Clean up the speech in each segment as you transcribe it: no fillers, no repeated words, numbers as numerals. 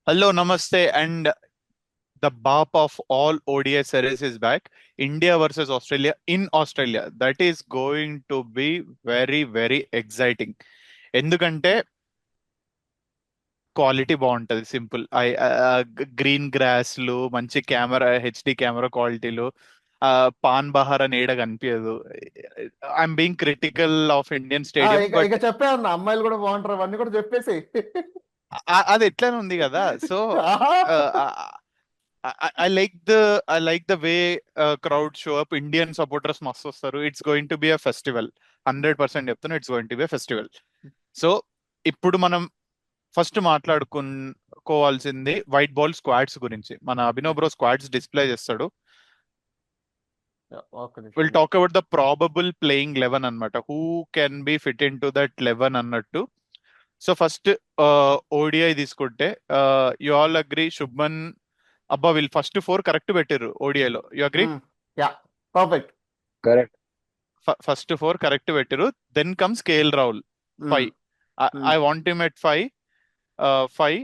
Hello, namaste, and the BAP of all ODI series is back. India versus Australia in Australia. That is going to be very, very exciting. ఎందుకంటే quality బాగుంటది simple green గ్రాస్లు మంచి camera HD camera క్వాలిటీలు pan Bahar అని ఏడ కనిపించదు. I'm being critical of Indian stadium ఇక ఇక but చెప్పే అన్న అమ్మాయిలు కూడా బాగుంటారు అవన్నీ కూడా చెప్పేసి అది ఎట్లానే ఉంది కదా. So I like the way crowd show up. Indian supporters మస్తు వస్తారు. It's going to be a festival. 100% చెప్తున్నా, it's going to be a festival. So ఇప్పుడు మనం ఫస్ట్ మాట్లాడుకోవాల్సింది వైట్ బాల్ స్క్వాడ్స్ గురించి. మన అభినవ్ బ్రో స్క్వాడ్స్ డిస్ప్లే చేస్తాడు. ఒక్క విల్ నిమిషం. Talk about the probable playing 11 అన్నమాట. Who can be fit into that 11 అన్నట్టు. సో ఫస్ట్ ఓడిఐ తీసుకుంటే యు ఆల్ అగ్రీ శుభ్మన్. అబ్బా, వీళ్ళు ఫస్ట్ 4 కరెక్ట్ పెట్టారు ఓడిఐలో. You agree? Yeah, perfect. Correct. First 4 correct పెట్టారు. Then comes KL Rahul 5. I want him at 5. 5.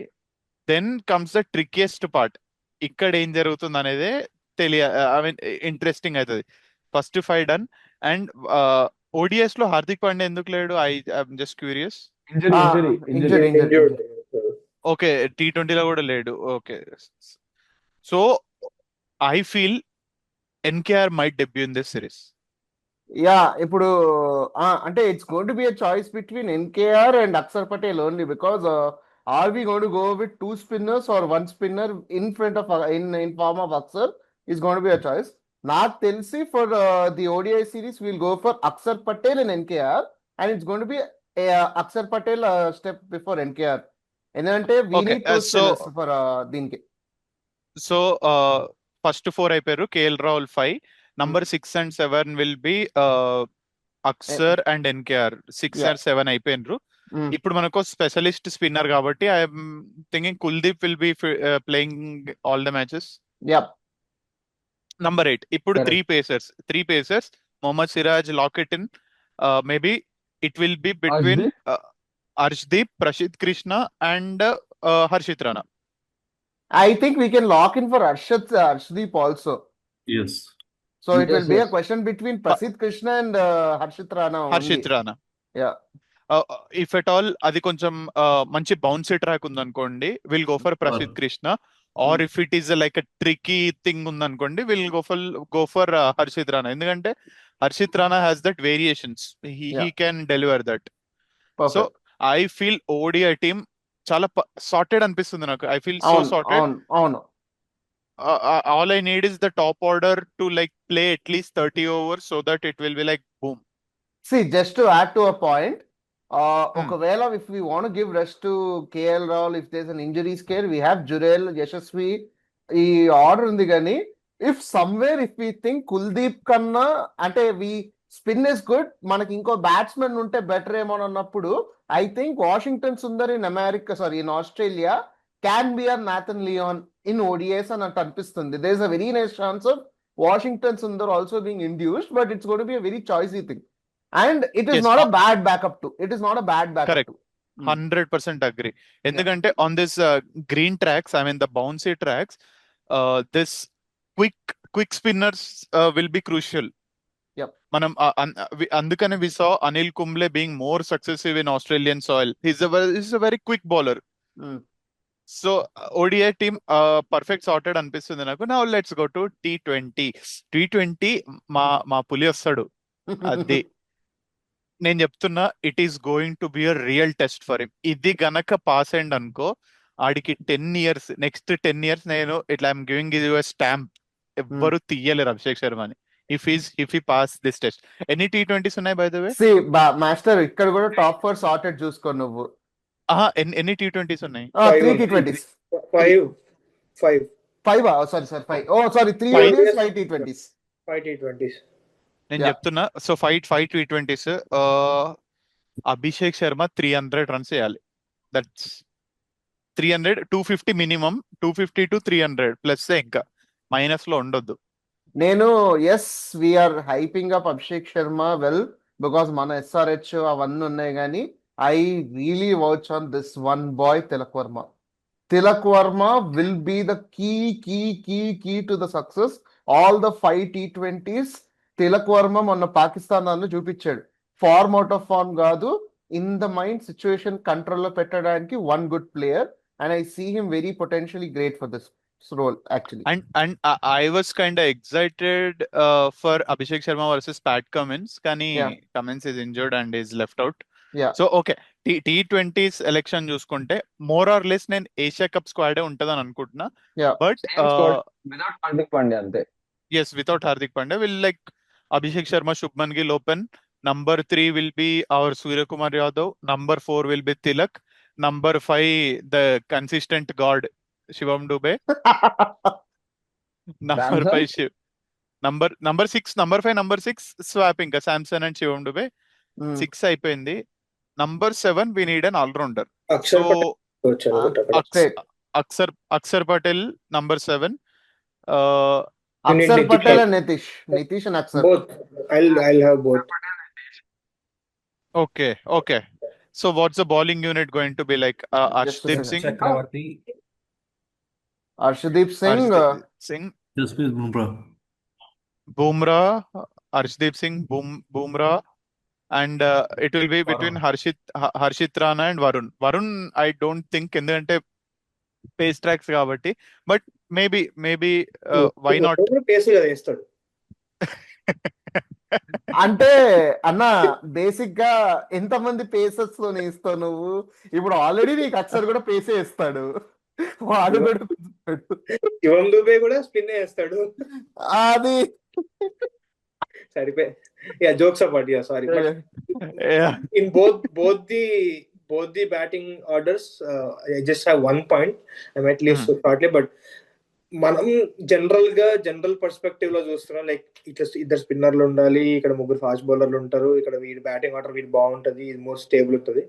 Then comes the trickiest part. ఇక్కడ ఏం జరుగుతుంది అనేది ఐ మీన్ ఇంట్రెస్టింగ్ అవుతుంది. First 5 done. అండ్ ఓడిఎస్ లో హార్దిక్ పాండే ఎందుకు లేడు? I'm just curious. Injury. Okay, T20లో కూడా లేడు. Okay, so I feel NKR might debut in this series. Yeah, ఇప్పుడు అంటే it's going to be a choice between NKR and Axar Patel only because are we going to go with two spinners or one spinner in front of in form of Axar is going to be a choice. నాకు తెలిసి for the ODI series will go for Axar Patel and NKR and it's going to be Axar Patel step before NKR. ఎందుకంటే we okay, need two spinners for దీనికి. So first 4 అయిపోయారు. KL Rahul 5. Number 6 and 7 will be Axar and NKR. 6 Yeah. or 7 అయిపోయినరు. ఇప్పుడు మనకు specialist spinner కాబట్టి I'm thinking Kuldeep will be playing all the matches. Yeah. Number 8 ఇప్పుడు Correct. Three pacers Mohammed Siraj lock it in. Maybe it will be between Arshdeep, Prasidh Krishna and Harshit Rana. I think we can lock in for Arshdeep also. Yes. So it will Yes, be a yes. question between Prasidh Krishna and Harshit Rana only. Harshit Rana. Yeah. If at all అది కొంచెం మంచి bouncy track ఉందనుకోండి, will go for Prasidh Krishna. Or if it is like tricky thing ఉందనుకోండి, will go for Harshit Rana. ఎందుకంటే Harshit Rana has that variations. He Yeah. Can deliver that. So Perfect. I feel ODI team చాలా sorted అనిపిస్తుంది నాకు. I feel so sorted. అవును. All I need is the top order to like play at least 30 overs so that it will be like boom. See, just to add to a point, ఒకవేళ if we want to give rest to KL Rahul, if there's an injury scare, we have Jurel, Yashasvi, ఈ order ఉంది కానీ if somewhere if we think Kuldeep కన్నా అంటే వి spin is good, మనకి ఇంకో batsmen ఉంటే better ఏమో అన్నప్పుడు I think Washington Sundar in America in Australia can be or Nathan Lyon in ODIs అన్నట్టు అనిపిస్తుంది. There is a very nice chance of Washington Sundar also being induced, but it's got be a very choicy thing. And it is Yes, not a bad backup too. It is not a bad backup correct. too. 100% agree. ఎందుకంటే on this green tracks, I mean the bouncy tracks, this quick spinners will be crucial. Yep. మనం అందుకనే we saw Anil Kumble being more successive in Australian soil. He's a very quick bowler. So ODI team perfect sorted అనిపిస్తుంది నాకు. Now let's go to T20. మా పులి వస్తాడు. అది నేను చెప్తున్నా, it is going to be a real test for him. ఇది గనక పాస్ అయింది అనుకో, ఆడికి 10 years, నెక్స్ట్ 10 years నేను ఇట్లా I'm giving you a stamp. ఎవ్వరు తీయలేరు అభిషేక్ శర్మని if he pass this test. ఎన్ని T20s ఉన్నాయి బై ద వే? మాస్టర్ ఇక్కడ కూడా టాప్ 4 సార్టెడ్ చూసుకో నువ్వు. ఎన్ని T20s ఉన్నాయి? 3 T20s. 5. Sorry 5. Oh sorry, 3 ODIs, 5 T20s. 5 T20s. నేను Yeah. చెప్తున్నా. So 5 T20s. Abhishek Sharma 300 runs చేయాలి. That's 300, 250 minimum. 250 to 300 ప్లస్ ఇంకా మైనస్ లో ఉండొద్దు. నేను as we're hyping up Abhishek Sharma well because మన SRH అవన్నీ ఉన్నాయి కానీ I really watch on this one boy Tilak Varma. Tilak Verma will be the key to the success. All the 5 T20s, Tilak Verma మొన్న పాకిస్తాన్ దానిలో చూపించాడు. ఫార్మ్ అవుట్ ఆఫ్ ఫార్మ్ కాదు, in the mind situation కంట్రోల్లో పెట్టడానికి one good player, and I see him very potentially great for this role actually. And I was kind of excited for Abhishek Sharma versus Pat Cummins. Kani Yeah. Cummins is injured and is left out. Yeah. So okay, T20s election చూసుకుంటే more or less నేను Asia cup స్క్వాడే ఉంటదని అనుకుంటున్నా. Yeah. But without Hardik Pandya అంతే. yes, without Hardik Pandya, will like Abhishek Sharma, Shubman Gill open. Number 3 will be our Surya Kumar Yadav. Number 4 will be Tilak. Number 5, the consistent god Shivam Dube. Number Samson? 5 Shiv. Number 6, number 5, number 6 swapping Samson and Shivam Dube. 6 అయిపోయింది. Number 7 we need an all-rounder. Axar So Patel వచ్చాడు అనుకుంటా అక్కడ. Akshar Patel, number 7. Akshar Nitish. Patel and Nitish and Akshar. Both. I'll have both. Okay. So what's the bowling unit going to be like? Just a Arshdeep second. Singh, Chakravarti, Arshdeep Singh, Arshdeep Singh, Jasprit Bumrah. Bumrah, Arshdeep Singh, Bumrah, and it will be between Harshit Rana and Varun. Varun, I don't think ఎందుకంటే pace tracks కాబట్టి, but maybe why not? Pace కదా వేస్తాడు. అంటే అన్న basic గా ఎంతమంది pacers తో ఇస్తావు నువ్వు? ఇప్పుడు ఆల్రెడీ నీకు అక్షర్ కూడా పేసే ఇస్తాడు, వాడు కూడా శివం దుబే కూడా స్పిన్ వేస్తాడు. అది సరిపోయి jokes apart, sorry. In both the batting orders, I just have one point. I might leave shortly, but మనం జనరల్ పర్స్పెక్టివ్ లో చూస్తున్నాం, లైక్ ఇట్లా ఇద్దరు స్పిన్నర్లు ఉండాలి, ఇక్కడ ముగ్గురు ఫాస్ట్ బౌలర్లు ఉంటారు, ఇక్కడ వీడి బ్యాటింగ్ ఆర్డర్ వీడి బాగుంటది, ఇది మోర్ స్టేబుల్ ఉంటుంది.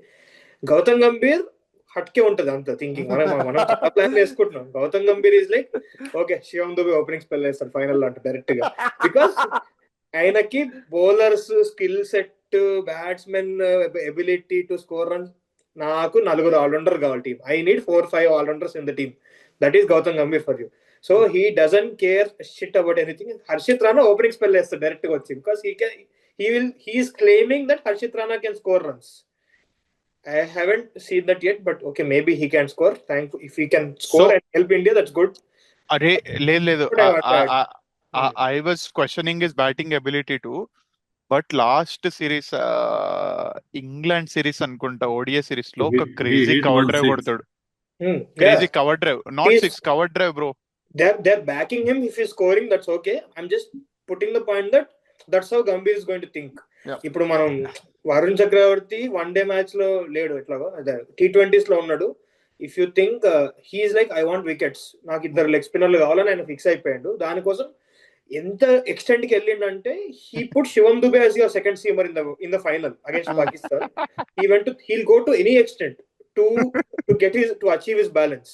గౌతమ్ గంభీర్ హట్కే ఉంటది అంత థింకింగ్. మనం ప్లాన్ చేసుకుంటున్నాం. Gautam Gambhir is like okay, Shivam Dube opening spell వేస్తాడు ఫైనల్ అంటే డైరెక్ట్ గా, బికాస్ ఆయనకి bowlers skill set, batsmen ability to score runs. నాకు 4 ఆల్రౌండర్ కావాలి team. I need 4-5 all rounders in the team. That is Gautam Gambhir for you. So he doesn't care shit about anything. Harshit Rana opening spell వేస్తాడు direct గా వచ్చి, because he's claiming that Harshit Rana can score runs. I haven't seen that yet, but okay, maybe he can score. If he can score and help India, that's good. అరే లేదు, But I was questioning his batting ability too, but last series England series అనుకుంటా, ODI series లో ఒక crazy cover drive కొడతాడు. Crazy cover drive, not 6 cover drive bro. They're backing him. If he's scoring, that's okay. I'm just putting the point that that's how Gambhir is going to think. ఇప్పుడు మనం Varun Chakravarthy one day match లో లేడు, ఎట్లాగో అదే T20s లో ఉన్నాడు. If you think he's like I want wickets, నాకు 2 leg స్పిన్నర్లు కావాలని ఆయన ఫిక్స్ అయిపోయాడు. దానికోసం ఎంత ఎక్స్టెంట్ కి వెళ్ళిండంటే he put Shivam Dube as your second seamer in the final against Pakistan. He'll go to any extent to achieve his balance.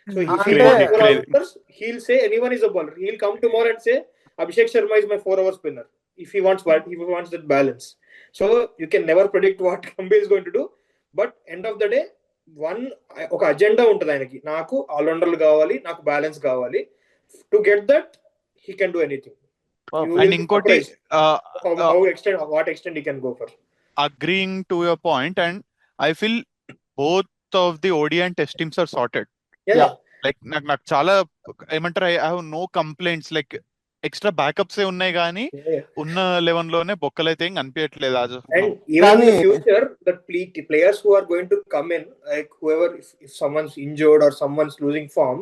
So if he wants 4 hours, he'll say anyone is a bowler. He'll come tomorrow and say Abhishek Sharma is my 4-hour spinner. If he wants that balance. So you can never predict what Gambhir is going to do. But end of the day, ఒక agenda ఉంటుంది ఆయనకి. నాకు ఆల్రౌండర్లు కావాలి, నాకు balance కావాలి. To get that he can do anything. And inkoti what extent he can go for. Agreeing to your point, and I feel both of the ODI and test teams are sorted. Yeah. Like నాకు చాలా ఏమంటారు, I have no complaints. Like extra backups ఏ ఉన్నాయి కానీ ఉన్న 11 లోనే బొక్కలైతే ఏం అనిపించట్లేదు. And even in the future, the players who are going to come in, like whoever, if someone's injured or someone's losing form,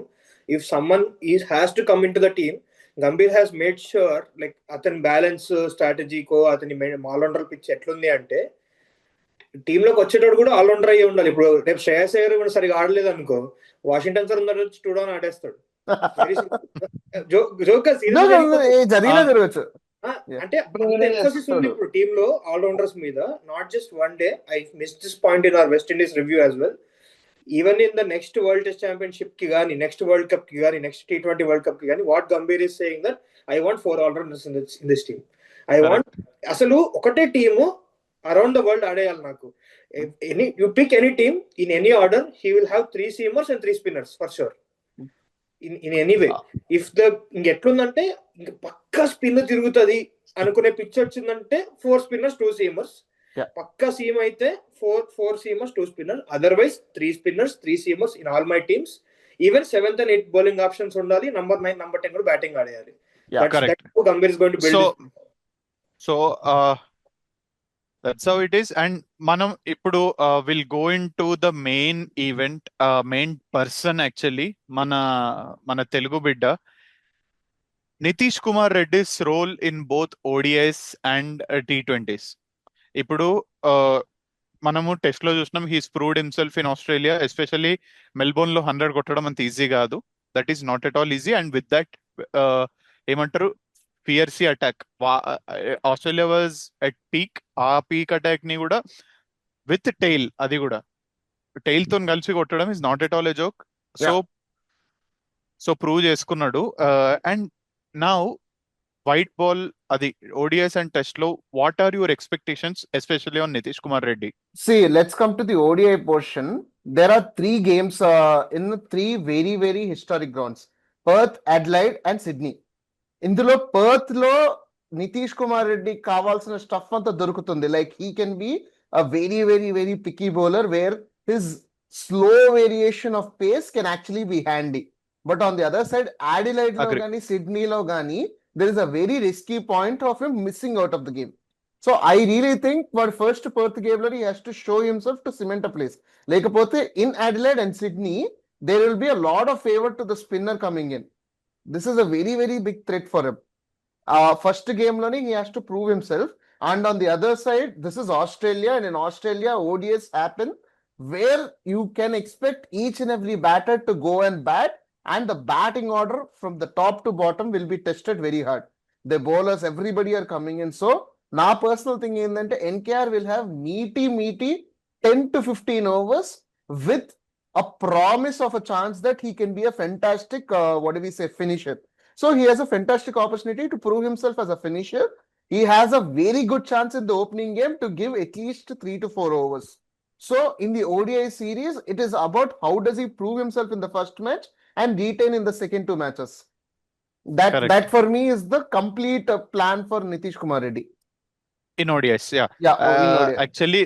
if someone has to come into the team, Gambhir has made sure like అతని balance strategy కో అతని allrounder pitch ఎట్లుంది అంటే team లోకి వచ్చేటప్పుడు కూడా allrounder అయ్యి ఉండాలి. ఇప్పుడు రేపు శ్రేయస్ అయ్యర్ కూడా సరిగా ఆడలేదు అనుకో, వాషింగ్ సార్ ఉన్నాడు 2 డౌన్ ఆడేస్తాడు. అంటే ఎంఫోసిస్ ఉంది ఇప్పుడు టీమ్ లో ఆల్రౌండర్స్ మీద. Not just one day. I miss this point in our west Indies review as well. Even in the next world test championship కి గానీ, నెక్స్ట్ వరల్డ్ కప్ కి గానీ, నెక్స్ట్ T20 వరల్డ్ కప్ కి గానీ, what Gambhir is saying that I want 4 all rounders in this team. I want అసలు ఒకటే team around the world ఆడేయాలి నాకు. You pick any team in any order, he will have 3 seamers and 3 spinners for sure. In any way, if the ఇంకెట్లుందంటే ఇంక పక్కా spin తిరుగుతుంది అనుకునే pitch వచ్చిందంటే 4 spinners 2 seamers. పక్కా seam అయితే 4 seamers 2 spinners. Otherwise 3 spinners 3 seamers in all my teams. Even 7th and 8th bowling options ఉండాలి. number 9 number 10 కూడా batting ఆడేయాలి. That's how Gambhir is going to build. So that's how it is. And మనం ఇప్పుడు will go into the main event, main person actually మన తెలుగు బిడ్డ Nitish Kumar Reddy's role in both ODIs and T20s. ఇప్పుడు మనము test లో చూసినాం, he's proved himself in Australia, especially Melbourne లో 100 కొట్టడం అంత ఈజీ కాదు. That is not at all easy. And with that ఏమంటారు, fiercy attack. Australia was at peak. ఆ పీక్ అటాక్ ని కూడా విత్ టెయిల్, అది కూడా టెయిల్ తో కలిసి కొట్టడం is not at all a joke. So prove చేసుకున్నాడు. అండ్ నౌ వైట్ బాల్, అది ఓడిఐస్ అండ్ టెస్ట్ లో, what are your expectations especially on Nitish Kumar Reddy? See, let's come to the ODI portion. There are 3 games in 3 very, very historic grounds: Perth, Adelaide and Sydney. ఇందులో పర్త్ లో నితీష్ కుమార్ రెడ్డి కావాల్సిన stuff అంతా దొరుకుతుంది. Like he can be a very very very picky bowler where his slow variation of pace can actually be handy. But on the other side Adelaide లో కానీ సిడ్నీలో కానీ there is a very risky point of him missing out of the game. So I really think వాడు first Perth game లో he has to show himself to cement a place. లేకపోతే in Adelaide and Sydney there will be a lot of favour to the spinner coming in. This is a very, very big threat for him. First game loni he has to prove himself. And on the other side, this is Australia, and in Australia, ODIs happen where you can expect each and every batter to go and bat, and the batting order from the top to bottom will be tested very hard. The bowlers, everybody are coming in. So, na personal thing endante NKR will have meaty 10 to 15 overs with a promise of a chance that he can be a fantastic, finisher. So he has a fantastic opportunity to prove himself as a finisher. He has a very good chance in the opening game to give at least 3 to 4 overs. So in the ODI series, it is about how does he prove himself in the first match and retain in the second 2 matches. That for me is the complete plan for Nitish Kumar Reddy. In ODIs, yeah. In ODI. Actually,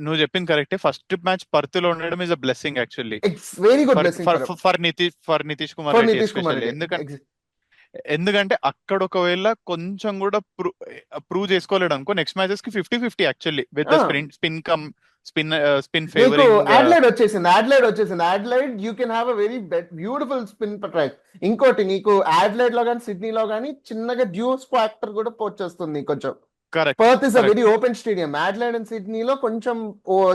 నువ్వు చెప్పింది కరెక్టే. First match Perth లో ఉండడం is a blessing actually. It's very good blessing for Nitish Kumar Reddy especially. ఎందుకంటే అక్కడ ఒకవేళ కొంచెం కూడా ప్రూవ్ చేసుకోలేడు అనుకో, నెక్స్ట్ మ్యాచెస్ కి 50-50 actually with the spin favouring. Adelaide వచ్చేసింది. Adelaide you can have a very beautiful spin track. ఇంకోటి నీకు అడిలైడ్ లో కానీ సిడ్నీలో కానీ చిన్నగా డ్యూస్ ఫ్యాక్టర్ కూడా వచ్చేస్తుంది కొంచెం. Perth is a very open stadium. Adelaide and సిడ్నీలో కొంచెం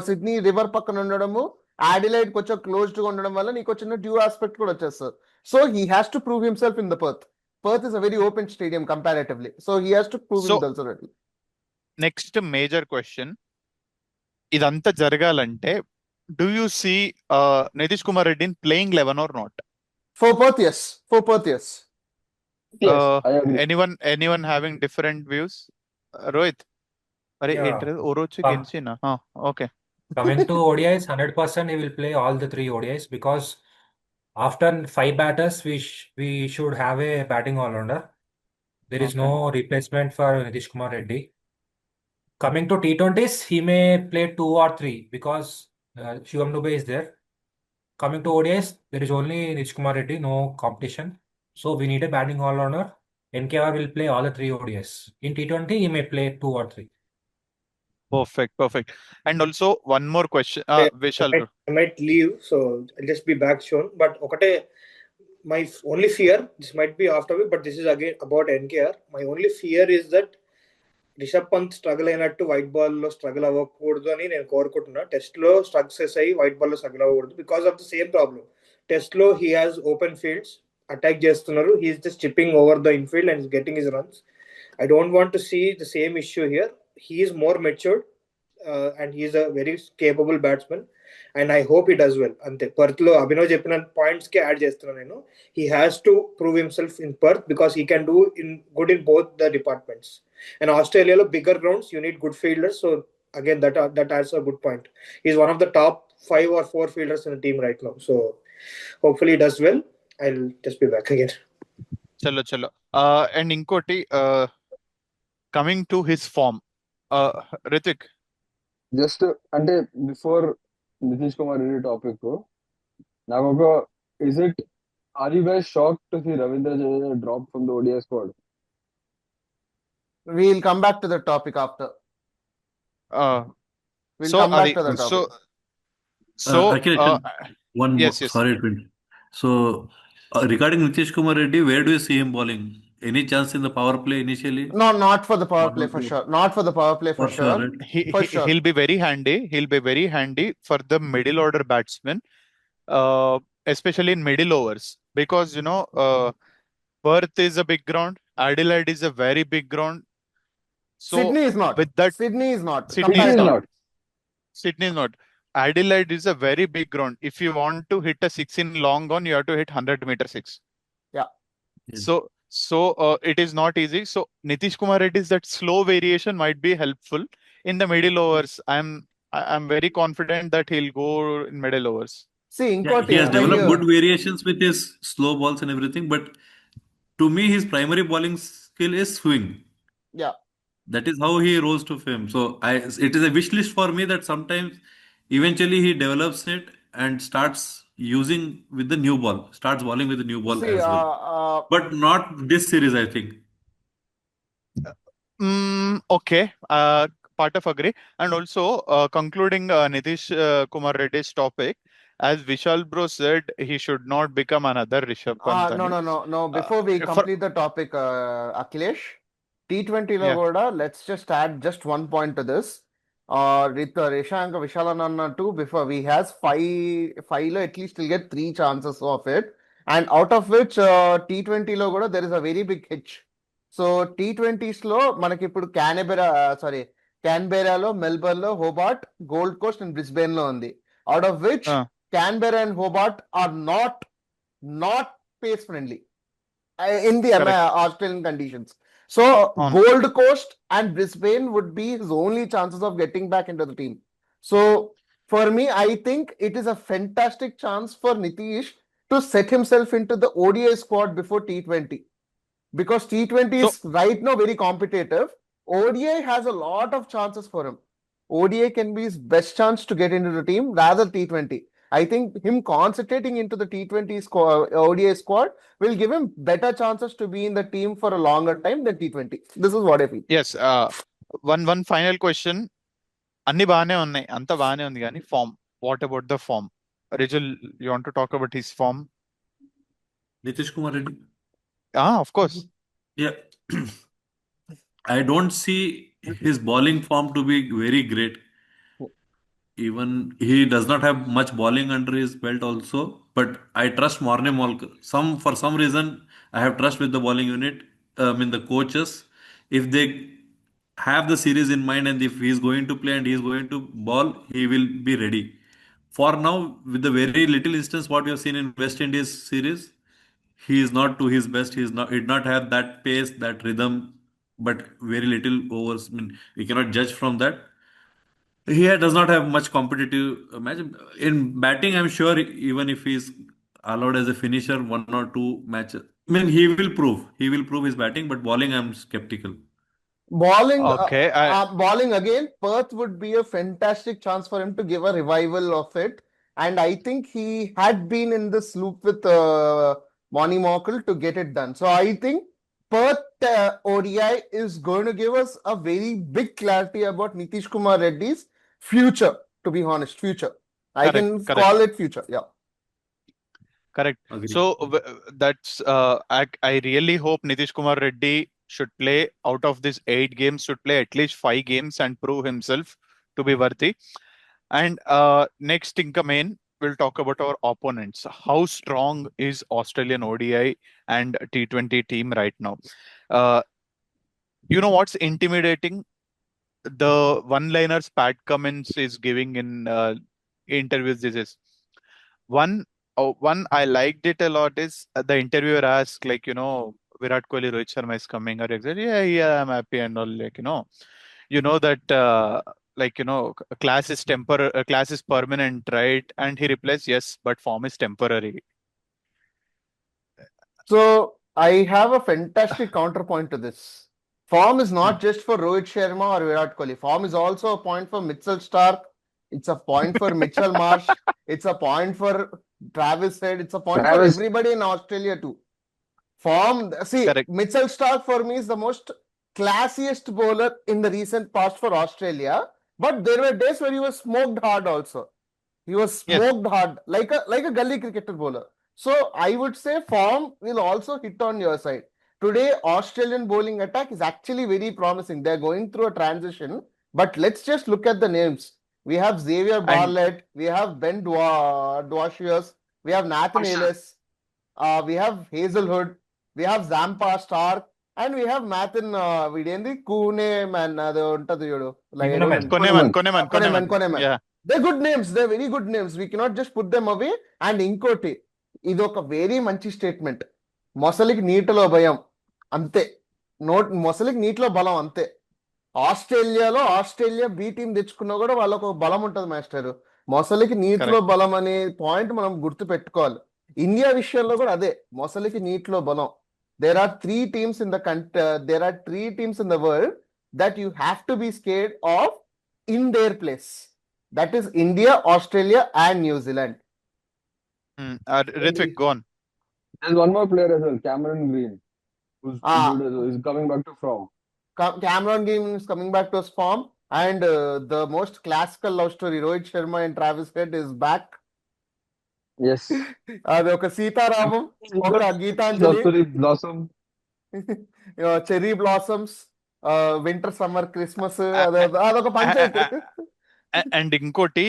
సిడ్నీ రివర్ పక్కన ఉండడము, అడిలైడ్ కొంచెం క్లోజ్డ్ గా ఉండడం వల్ల నీకు చిన్న డ్యూ ఆస్పెక్ట్ కూడా వచ్చేస్తుంది. So he has to prove himself in the Perth. Perth is a very open stadium comparatively. So he has to prove himself already. Next major question. Idantha jaragalante, do you see Nitish Kumar Reddy playing 11 or not? For Perth, yes. Anyone having different views? Rohit? Orochu Genshina. Okay. Coming to ODIs, 100% he will play all the 3 ODIs because after 5 batters, we should have a batting all-rounder. There is no replacement for Nitish Kumar Reddy. Coming to T20s, he may play 2 or 3 because Shivam Dube is there. Coming to ODIs, there is only Nitish Kumar Reddy, no competition. So we need a batting all-rounder. NKR will play all the 3 ODIs. In T20, he may play 2 or 3. Perfect. And also one more question. Vishal, I might leave, so I'll just be back soon. But okate, my only fear, this might be after me, but this is again about NKR. My only fear is that Rishabh Pant struggle అయినట్టు white ball లో struggle అవ్వకూడదు అని నేను కోరుకుంటున్నా. Test లో success అయ్యి white ball లో struggle అవ్వకూడదు because of the same problem. Test లో he has open fields, attack చేస్తున్నారు, he is just chipping over the infield and getting his runs. I don't want to see the same issue here. He is more matured and he is a very capable batsman and I hope he does well. Ante Perth lo Abhinav cheppina points ki add chestunna nenu. He has to prove himself in Perth because he can do good in both the departments. And Australia lo bigger grounds, you need good fielders, so again, that adds a good point. He's one of the top 5 or 4 fielders in the team right now. So hopefully he does well. I'll just be back again. చలో చలో and ఇంకోటి coming to his form Rithik just అంటే before Nitish Kumar Reddy topic నాకు ఒక are you guys shock to see Ravindra Jadeja drop from the ODI squad? We'll come back to the topic after. We'll so come back అది to the so topic. So Akhilesh, one yes, more. yes. Sorry to interrupt. So, regarding Nitish Kumar Reddy, where do you see him bowling? Any chance in the power play initially? No, not for the power One play or for two? sure. Not for the power play for For sure, sure. right? For sure. he'll be very handy. He'll be very handy for the middle order batsmen, especially in middle overs, because Perth is a big ground. Adelaide is a very big ground. So Sydney is not. with that, Sydney is not. Sydney Sydney is is Comparatively. not. Sydney is not. Adelaide is a very big ground. If you want to hit a 6 in long on, you have to hit 100-meter 6. Yeah. Yes. So it is not easy. So Nitish Kumar Reddy's that slow variation might be helpful in the middle overs. I'm very confident that he'll go in middle overs. See, Yeah, Inkoti, he has when developed you good variations with his slow balls and everything, but to me, his primary bowling skill is swing. yeah. That is how he rose to fame. So it is a wish list for me that sometimes eventually he develops it and starts using with the new ball, starts bowling with the new ball See, as well. But not this series, I think. Okay. Part of agree. And also, concluding Nitish Kumar Reddy's topic, as Vishal Bro said, he should not become another Rishabh Pant. no. Before we for- complete the topic, Akhilesh, T20 లో Yeah. కూడా let's just add just one point to this. With Reshank Vishalan అన్నట్టు before we has five లో at least he'll get 3 chances of it, and out of which T20 లో కూడా there is a very big hitch. So T20s లో మనకి ఇప్పుడు క్యాన్బెరాలో, Melbourne లో, Hobart, gold Coast and Brisbane లో ఉంది. Out of which Canberra and Hobart are not pace friendly in the Correct. Australian conditions. So On. Gold Coast and Brisbane would be his only chances of getting back into the team. So for me, I think it is a fantastic chance for Nitish to set himself into the ODI squad before T20, because T20 is right now very competitive. ODI has a lot of chances for him. ODI can be his best chance to get into the team rather T20. I think him concentrating into the T20 ODI squad will give him better chances to be in the team for a longer time than T20. This is what I feel. Yes. One final question. అన్ని బాగానే ఉన్నాయి, అంత బాగానే ఉంది కానీ form, what about the form? Rijul, you want to talk about his form? Nitish Kumar Reddy. Of course. Yeah. I don't see his bowling form to be very great. Even he does not have much bowling under his belt also, but I trust Morne Molkar. For some reason, I have trust with the bowling unit, the coaches. If they have the series in mind and if he is going to play and he is going to bowl, he will be ready. For now, with the very little instance what we have seen in West Indies series, he is not to his best. He did not have that pace, that rhythm, but very little overs. We cannot judge from that. He does not have much competitive match. In batting, I'm sure even if he's allowed as a finisher 1 or 2 matches, he will prove his batting, but bowling, I'm skeptical. Bowling, Okay, bowling again, Perth would be a fantastic chance for him to give a revival of it. And I think he had been in this loop with Monty Morkel to get it done. So I think Perth ODI is going to give us a very big clarity about Nitish Kumar Reddy's future, to be honest, future. I Correct, can correct. call it future, yeah. Correct. Agreed. So that's I really hope Nitish Kumar Reddy should play out of these 8 games, should play at least 5 games and prove himself to be worthy. And next inka main, we'll talk about our opponents. How strong is Australian ODI and T20 team right now? You know what's intimidating? The one-liners Pat Cummins is giving in interviews. This is one I liked it a lot is the interviewer asked, like, Virat Kohli, Rohit Sharma is coming, or exactly, yeah, I'm happy and all, like, you know that like, class is permanent, right? And he replies, yes, but form is temporary. So I have a fantastic counterpoint to this. Form is not just for Rohit Sharma or Virat Kohli. Form is also a point for Mitchell Stark. It's a point for Mitchell Marsh. It's a point for Travis Head. It's a point for Travis, everybody in Australia too. Form, see, Correct. Mitchell Stark for me is the most classiest bowler in the recent past for Australia. But there were days where he was smoked hard also. He was Yes. smoked hard, like a gully cricketer bowler. So I would say form will also hit on your side. Today, Australian bowling attack is actually very promising. They're going through a transition. But let's just look at the names. We have Xavier And Bartlett, we have Ben Dwarshuis, we have Nathan Ellis, we have Hazelwood, we have Zampa Stark, and we have Mathin వీడేంది Kuhneman and అది ఉంటది చూడు like I don't Kuhneman. remember. Koneman. Koneman. Yeah. They're good names. They're very good names. We cannot just put them away. And ఇంకోటి ఇది ఒక very మంచి statement. మొసలికి నీటిలో భయం అంతే. మొసలికి నీటిలో బలం అంతే. ఆస్ట్రేలియా బి టీం తెచ్చుకున్నా కూడా వాళ్ళకు ఒక బలం ఉంటుంది మాస్టర్. మొసలికి నీటిలో Correct. బలం అనే పాయింట్ మనం గుర్తు పెట్టుకోవాలి. ఇండియా విషయంలో కూడా అదే, మొసలికి నీటిలో బలం. There are three teams in the country. There are three teams in the world that you have to be scared of in their place. That is India, Australia, and New Zealand. Ritvik, go on. there's one more player as well, Cameron Green, who's good as well. He's coming back to form. Cameron Green is coming back to his form, and the most classical love story, Rohit Sharma and Travis Head, is back. Yes. అది ఒక సీతారామం, ఒక Geetanjali, Cherry Blossom. Cherry blossoms, winter summer Christmas, అదొక పంచాయతీ. And ఇంకోటి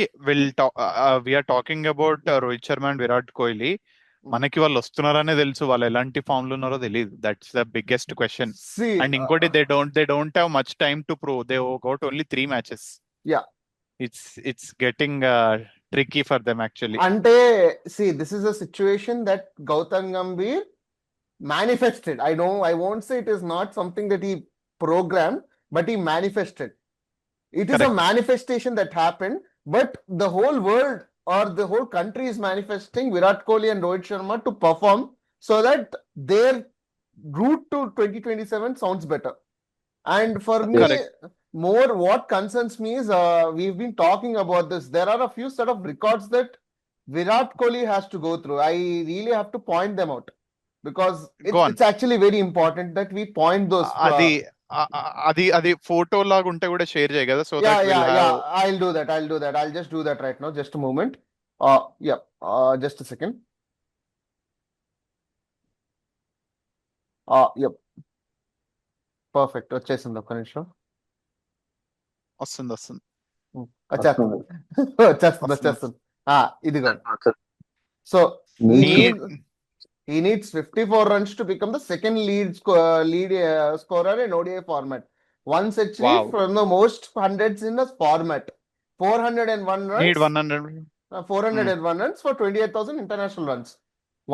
we're talking about Rohit Sharma and Virat Kohli. మనకి వాళ్ళు వస్తున్నారనే తెలుసు, వాళ్ళు ఎలాంటి ఫామ్ లో ఉన్నారో తెలియదు. That's the biggest question. And ఇంకోటి they don't have much time to prove. They got only 3 matches. Yeah. It's getting tricky for them actually. అంటే see, this is a situation that Gautam Gambhir manifested. I won't say it is not something that he programmed, but he manifested. It is a Correct. manifestation that happened, but the whole world or the whole country is manifesting Virat Kohli and Rohit Sharma to perform so that their route to 2027 sounds better. And for me, Correct. more what concerns me is we've been talking about this. There are a few set of records that Virat Kohli has to go through. I really have to point them out because Go on. it's actually very important that we point those. అది photo లాగా ఉంటే కూడా share చేయ కదా. So Yeah. I'll do that. I'll just do that right now. Just a moment. Just a second. Yep. Perfect. వచ్చేసింది, ఒక్క నిమిషం. వస్తుంది. వచ్చేస్తుంది. ఇదిగో. So he needs 54 runs to become the second lead scorer in ODI format. One century Wow. from the most hundreds in the format. 401 runs. Need 100. 401 runs for 28,000 international runs.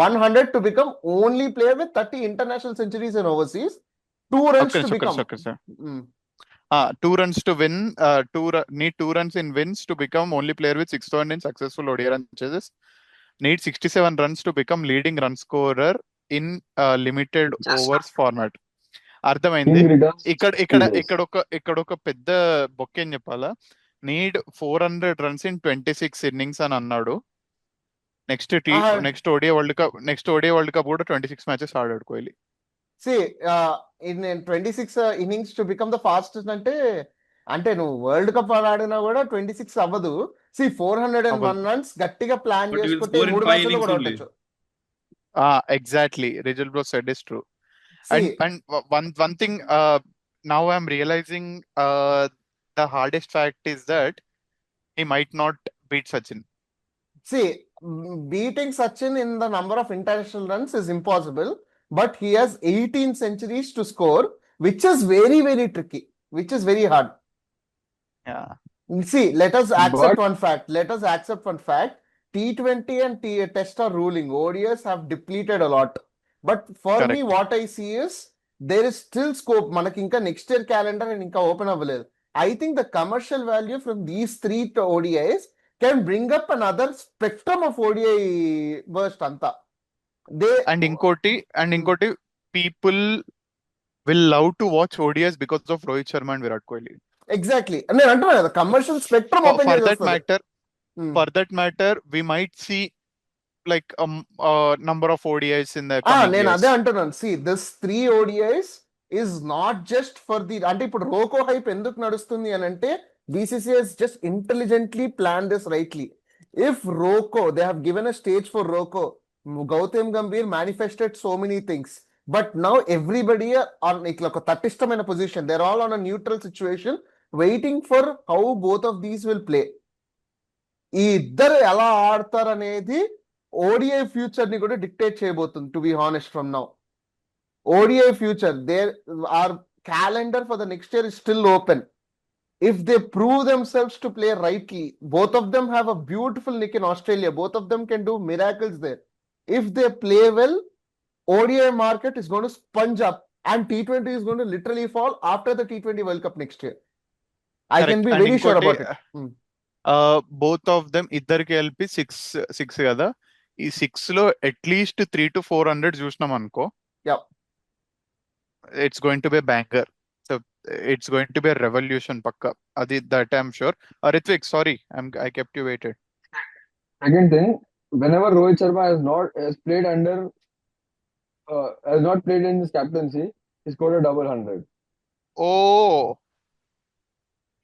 100 to become only player with 30 international centuries in overseas. 2 runs to become. Okay, sir. 2 runs to win. Need 2 runs in wins to become only player with 6,000 in successful ODI run chases. Need 67 runs to become leading run scorer in limited overs format. అర్థమైంది. ఇక్కడ ఒక పెద్ద బొక్క ఏం చెప్పాలా, need 400 runs in 26 innings అని అన్నాడు. Next ODI world cup కూడా 26 matches ఆడాడు Kohli. See, in 26 innings to become the fastest అంటే నువ్వు వరల్డ్ కప్ ఆడినా కూడా 26 అవ్వదు. See, 401 runs గట్టిగా ప్లాన్ చేసుకుంటే 3 మ్యాచ్లు కూడా ఉండొచ్చు. Exactly. Rijal bro said is true. And one thing now I'm realizing the hardest fact is that he might not beat Sachin. See, beating Sachin in the number of international runs is impossible, but he has 18 centuries to score, which is very, very tricky, which is very hard. Yeah. See, let us accept one fact. T20 and Test are ruling. ODIs have depleted a lot. But for me, what I see is there is still scope. మనకి ఇంకా next year calendar ఇంకా open అవ్వలేదు. I think the commercial value from these three ODIs can bring up another spectrum of ODI burst anta. And ఇంకోటి people will love to watch ODIs because of Rohit Sharma and Virat Kohli. Exactly. నేను అంటున్నా కదా commercial spectrum open For that చేసేస్తుంది. matter, we might see like a number of ODIs in the నేను coming అదే years. అంటున్నాను. See this 3 ODIs is not just for the, అంటే ఇప్పుడు roko hype ఎందుకు నడుస్తుంది అని అంటే BCCI has just intelligently planned this rightly. If Roko, they have given a stage for Roko, Gautam Gambhir manifested so many things, but now everybody are like ఒక తటిష్టమైన position. They're all on a neutral situation waiting for how both of these will play. ఈ ఇద్దరు ఎలా ఆడతారు అనేది ODI future ని కూడా dictate చేయబోతుంది, to be honest. From now ODI future, our calendar for the next year is still open. If they prove themselves to play rightly, both of them have a beautiful nick in Australia. Both of them can do miracles there. If they play well, ODI market is going to sponge up and T20 is going to literally fall after the T20 World Cup next year. I can be very sure about it. Both of them ఇద్దరికి కలిపి six కదా. ఈ 6 లో at least 300 to 400 చూసినాం అనుకో. Yeah. It's going to be a banger. So it's going to be a revolution pakka. That I'm sure. Ritvik, sorry, I kept you waited. Second thing, whenever Rohit Sharma has not played in his captaincy, he scored a double 100. Oh,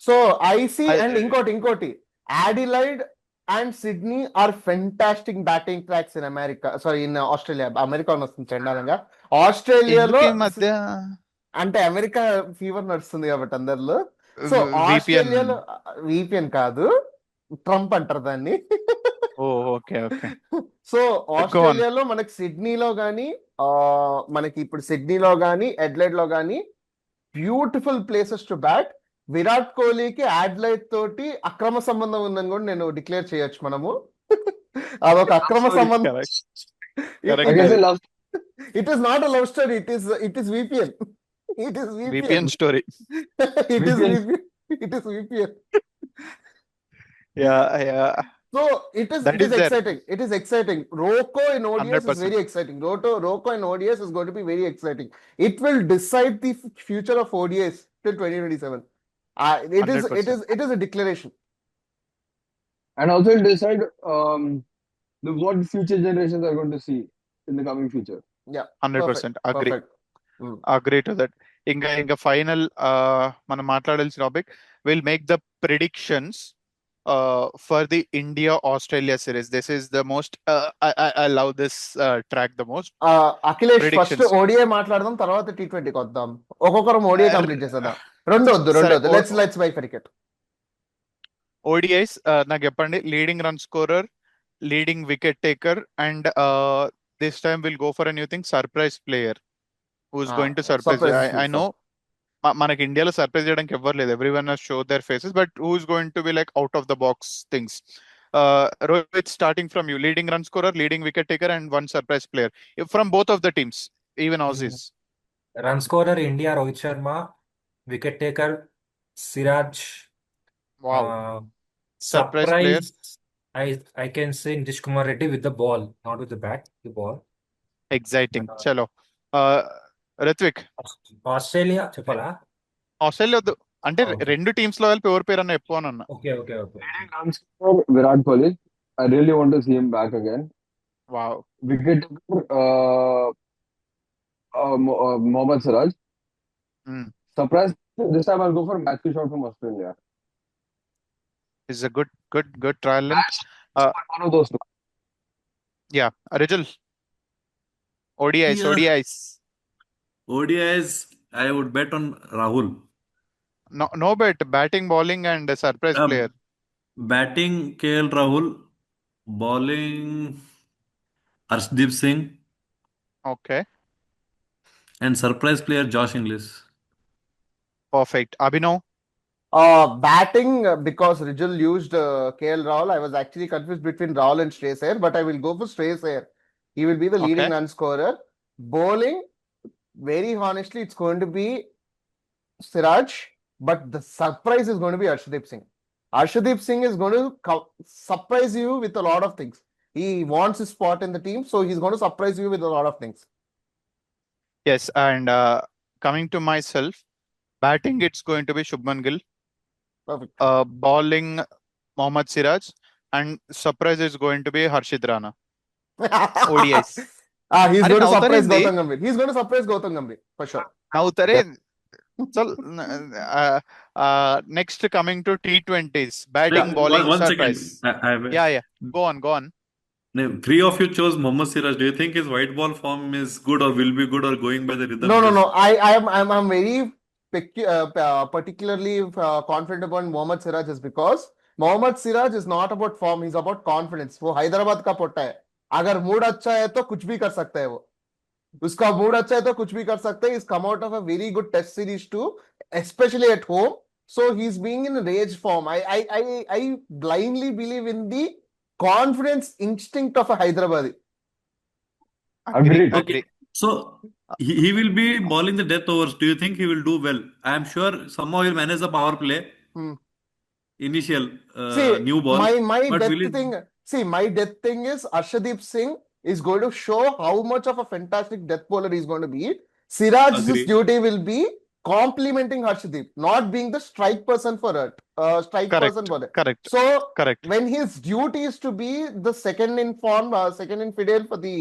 So I see, and inkoti, Adelaide and Sydney are fantastic batting tracks in America. Sorry, in Australia. America వస్తుంది చండాలంగా. ఆస్ట్రేలియాలో ఎందుకు ఈ మధ్య అంటే America fever నడుస్తుంది కాబట్టి అందరిలో. So VPN. ఆస్ట్రేలియాలో VPN కాదు, ట్రంప్ అంటారు దాన్ని. ఓకే. సో ఆస్ట్రేలియాలో మనకి సిడ్నీలో కానీ, మనకి ఇప్పుడు సిడ్నీలో కానీ అడ్లైడ్ లో కానీ beautiful places to bat. Virat కోహ్లీకి అడ్లైడ్ తోటి అక్రమ సంబంధం ఉందని కూడా నేను డిక్లేర్ చేయొచ్చు మనము. అదొక అక్రమ సంబంధం. It is not a love story. It is VPN. It is VPN story. It is VPN. Yeah. So it is That is there. exciting. It is exciting. Roko in ODS 100%. is very exciting. Roko in ODS is going to be very exciting. It will decide the future of ODS till 2027. It is a declaration. And also it'll decide what future generations are going to see in the coming future. Yeah. 100% agree. Perfect. Agree to that. ఇంకా final మనం మాట్లాడాల్సిన topic, will make the predictions for the India-Australia series. This is the most I love this track the most. Akhilesh, first ODI మాట్లాడదాం, తర్వాత T20 కి వద్దాం. ఒక్కొక్కరం ODI complete చేసేద్దాం. రెండు let's bifurcate. ODIs నాకు చెప్పండి. Leading run scorer, leading wicket taker, and this time we'll go for a new thing, surprise player who's going to surprise. I know మనకి ఇండియాలో సర్ప్రైజ్ చేయడానికి ఎవ్వరు లేదు. Everyone has show their faces, but who's going to be like out of the box things. Rohit, starting from you. Leading run scorer, leading wicket taker, and one surprise player from both of the teams, even Aussies. Run scorer India, Rohit Sharma. Wicket taker Siraj. Wow. Surprise player, I can say Nitish Kumar Reddy with the ball, not with the bat, the ball. exciting. చలో Ritwik. Australia చెప్పాలా? Australia అంటే రెండు teams లో కలిపి ఎవరి పేరు అన్న చెప్పానన్నా. Okay. Virat Kohli. I really want to see him back again. Wow. Wicket Mohammad Siraj. Surprise, this time I'll go for Matthew Shot from Australia. Is a good trial. One of those two. Yeah, Rijal. ODIs. ODIs, I would bet on Rahul. No bet. Batting, bowling, and surprise player. Batting KL Rahul, bowling Arshdeep Singh, Okay. and surprise player Josh Inglis. Perfect. Abhinav. Batting, because Rijal used KL Rahul, I was actually confused between Rahul and Shreyas Iyer, but I will go for Shreyas Iyer. He will be the leading run scorer. Bowling, very honestly, it's going to be Siraj. but the surprise is going to be Arshdeep Singh. Arshdeep Singh is going to surprise you with a lot of things. He wants his spot in the team, so he's going to surprise you with a lot of things. Yes, and coming to myself, batting it's going to be Shubman Gill, Perfect. bowling Mohammad Siraj, and surprise is going to be Harshit Rana. ODIs. He's అరే going to surprise నవ్వుతారేంది Gautam Gambhir. He's going to surprise Gautam Gambhir for sure. నవ్వుతారే చల్ next coming to T20s batting Yeah, bowling one second. Surprise yeah go on Now, three of you chose Mohammad Siraj. Do you think his white ball form is good or will be good or going by the rhythm? No. I'm very particularly confident about Mohammad Siraj is because Mohammad Siraj is not about form, he's about confidence. वो हैदराबाद का पोट्टा है, अगर mood अच्छा है तो कुछ भी कर सकता है वो. उसका मूड अच्छा है तो कुछ भी कर सकता है. He's come out of a very good test series too, especially at home. So he's being in rage form. I blindly believe in the confidence instinct of a Hyderabadi. Agreed. Okay. So he will be bowling the death overs. Do you think he will do well? I am sure somehow he'll manage the power play. Initial See, new ball. my But death will it? thing. See, my death thing is Arshdeep Singh is going to show how much of a fantastic death bowler he's going to be. Siraj's Agree. duty will be complementing Arshdeep, not being the strike person for it. Strike person for it. correct So correct when his duty is to be the second in form, second in fidel for the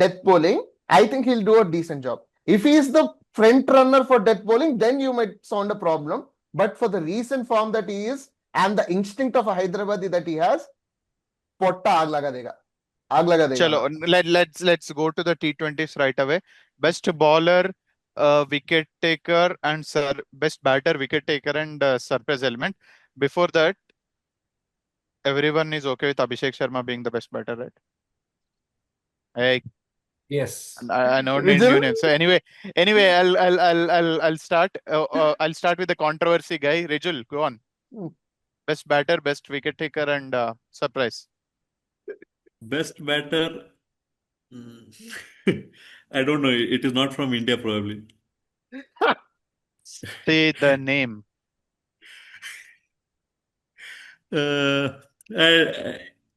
death bowling, I think he'll do a decent job. If he is the front runner for death bowling, then you might sound a problem. But for the recent form that he is and the instinct of a Hyderabadi that he has, potta aag laga dega. chalo let's go to the T20s right away. Best bowler, wicket taker, and best batter, wicket taker, and surprise element. Before that, everyone is okay with Abhishek Sharma being the best batter, right? Hey, Yes. I know new name. So anyway, I'll start. I'll start with the controversy guy. Rijul, go on. Best batter, best wicket taker, and surprise. Best batter. I don't know. It is not from India, probably. Say the name.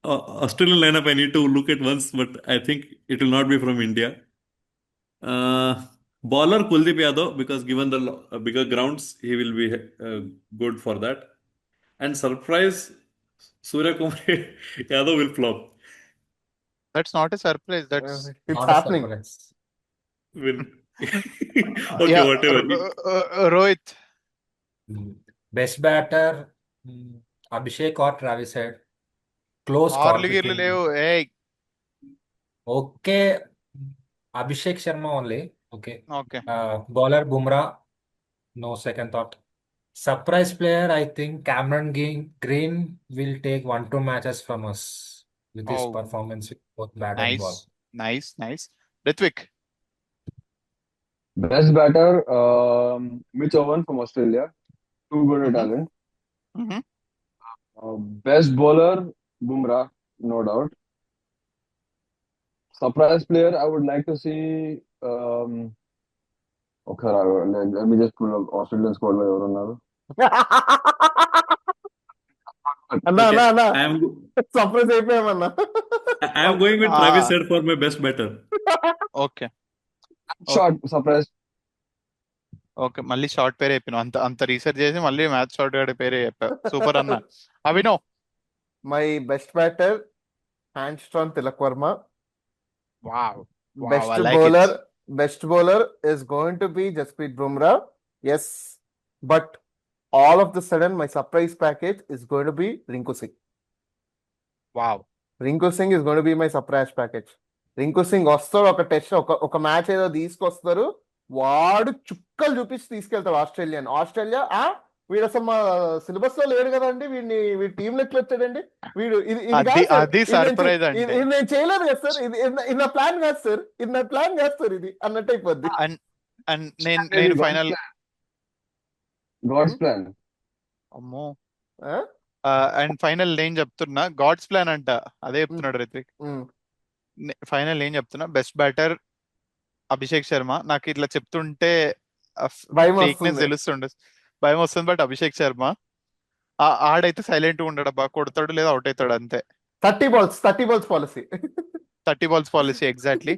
Australian lineup I need to look at once, but I think it will not be from India. Bowler Kuldeep Yadav, because given the bigger grounds, he will be good for that. And surprise, Surya Kumar Yadav will flop. That's not a surprise. That's it's Not a happening. surprise. Will okay, yeah. whatever. Rohit. Best batter, Abhishek or Travis Head. Close call Arlu girlu between. levu. Hey. Okay, Abhishek Sharma only. Okay. Okay. Bowler Bumrah, no second thought. Surprise player, I think Cameron Green will take 1-2 matches from us with his Oh. performance with both bat and ball. Nice. Ritwik. Best batter, Mitch Owen from Australia. Too good a talent. Best bowler, Bumrah, no doubt. Surprise player, I would like to see. Okay, let me just pull up Australian squad. అన్నా I am surprise అయిపోయామన్నా. I am going with Travis Head for my best batter. Okay. Short surprise. Okay మళ్ళీ short పేరే చెప్పినావు. అంత research చేసి మళ్ళీ match short గాడి పేరే చెప్పావు. సూపర్ అన్న. Abhinav. My best batter hands down Tilak Varma. Wow. Best I like bowler, it. best bowler is going to be Jasprit Bumrah. Yes, but all of the sudden my surprise package is going to be Rinku Singh. Wow. Rinku Singh is going to be my surprise package. Rinku Singh వస్తాడు, ఒక test ఒక match ఏదో తీసుకొస్తారు, వాడు చుక్కలు చూపించి తీసుకెళ్తాడు Australia. వీడు అసలు మా సిలబస్ లో లేడు కదండి, వీడి టీమ్ లో ఎట్లా వచ్చాడండి వీడు, అది surprise అంటే. ఇది నేను చేయలేదు కదా సార్, ఇది నా ప్లాన్ కాదు సార్, ఇది అన్నట్టు అయిపోద్ది. And నేను ఫైనల్ God's plan. అమ్మో. అండ్ ఫైనల్ నేను చెప్తున్నా గాడ్స్ ప్లాన్ అంట, అదే చెప్తున్నాడు రిత్విక్. ఫైనల్ నేను చెప్తున్నా బెస్ట్ బ్యాటర్ అభిషేక్ శర్మ. నాకు ఇట్లా చెప్తుంటే భయం ఫేక్నెస్ వస్తుంది. తెలుస్తుండే. భయం వస్తుంది. బట్ అభిషేక్ శర్మ ఆడైతే సైలెంట్ గా ఉండడు, బాగా కొడతాడు లేదా అవుట్ అవుతాడు అంతే. 30 balls policy. 30 balls policy exactly.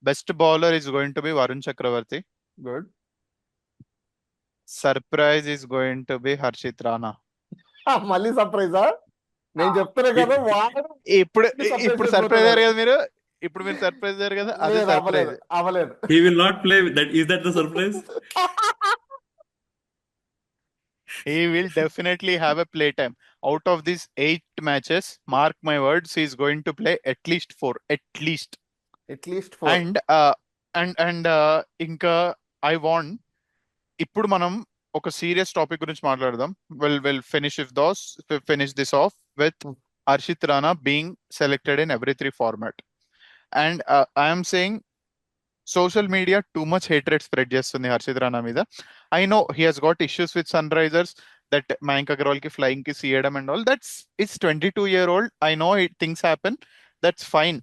Best bowler is going to be Varun Chakravarthy. Good. Surprise is going to be Harshit Rana. మళ్ళీ సర్ప్రైజా? నేను చెప్తున్నా కదా వాడు ఇప్పుడు surprise ఇప్పుడు అయిపోతున్నాడు. సర్ప్రైజ్ అయ్యారు కదా మీరు, ఇప్పుడు మీరు సర్ప్రైజ్ అయ్యారు కదా, అదే లేదు, సర్ప్రైజ్. అవ్వలేదు. He will not play. Is that the surprise? He will definitely have a play time. Out of these 8 matches, mark my words, he is going to play at least 4. At least. At least 4. And ఇంకా I want, ఇప్పుడు మనం ఒక serious topic గురించి మాట్లాడదాం. We'll finish this off with Harshit Rana being selected in every 3 format. And I am saying social media too much hatred spread చేస్తుంది హర్షిత్ రాణా మీద. I know he has got issues with Sunrisers, that Mayank Agarwal కి flying కి సీయడం and all. That's it's 22-year-old. I know it things happen, that's fine.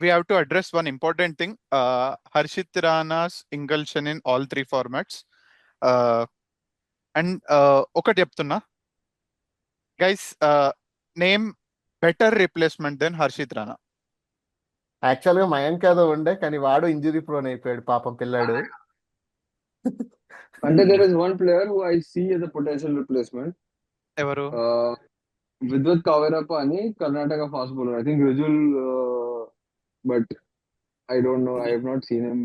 We have to address one important thing, Harshit Rana's inclusion in all 3 formats. And ఒకటి చెప్తున్నా guys, name better replacement than Harshit Rana. Actual గా మయాంక్ యాదవ్ ఉండే, కానీ వాడు injury prone అయిపోయాడు పాపం పిల్లాడు. అంటే there is one player who I see as a potential replacement. ఎవరు? Vidwat Kavirappa అని Karnataka fast bowler. I think Rizul, but I don't know. I have not seen him.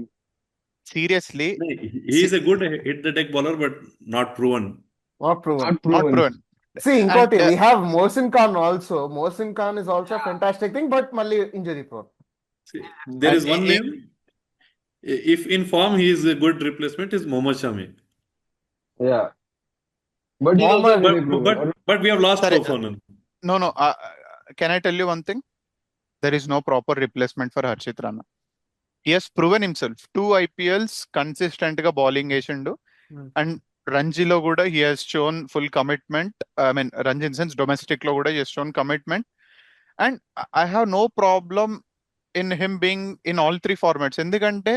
Seriously, He is a good hit the deck bowler, but not proven. Not proven. Not not proven. proven. See, ఇంకోటి And, we have Mohsin Khan also. Mohsin Khan is also a fantastic thing, but మళ్ళీ injury prone. See, there And is one name. If in form, he is a good replacement. Is Mohammad Shami. Yeah. But he's also Mohammad- very proven. But we have lost Sorry, Sofanan. No, can I tell you one thing? There is no proper replacement for Harshit Rana. He has proven himself. 2 IPLs consistent గా bowling చేసిండు. And రంజీలో కూడా he has shown full commitment. I mean, Ranji in sense domestic లో కూడా he has shown commitment. And I have no problem in him being in all 3 formats. ఎందుకంటే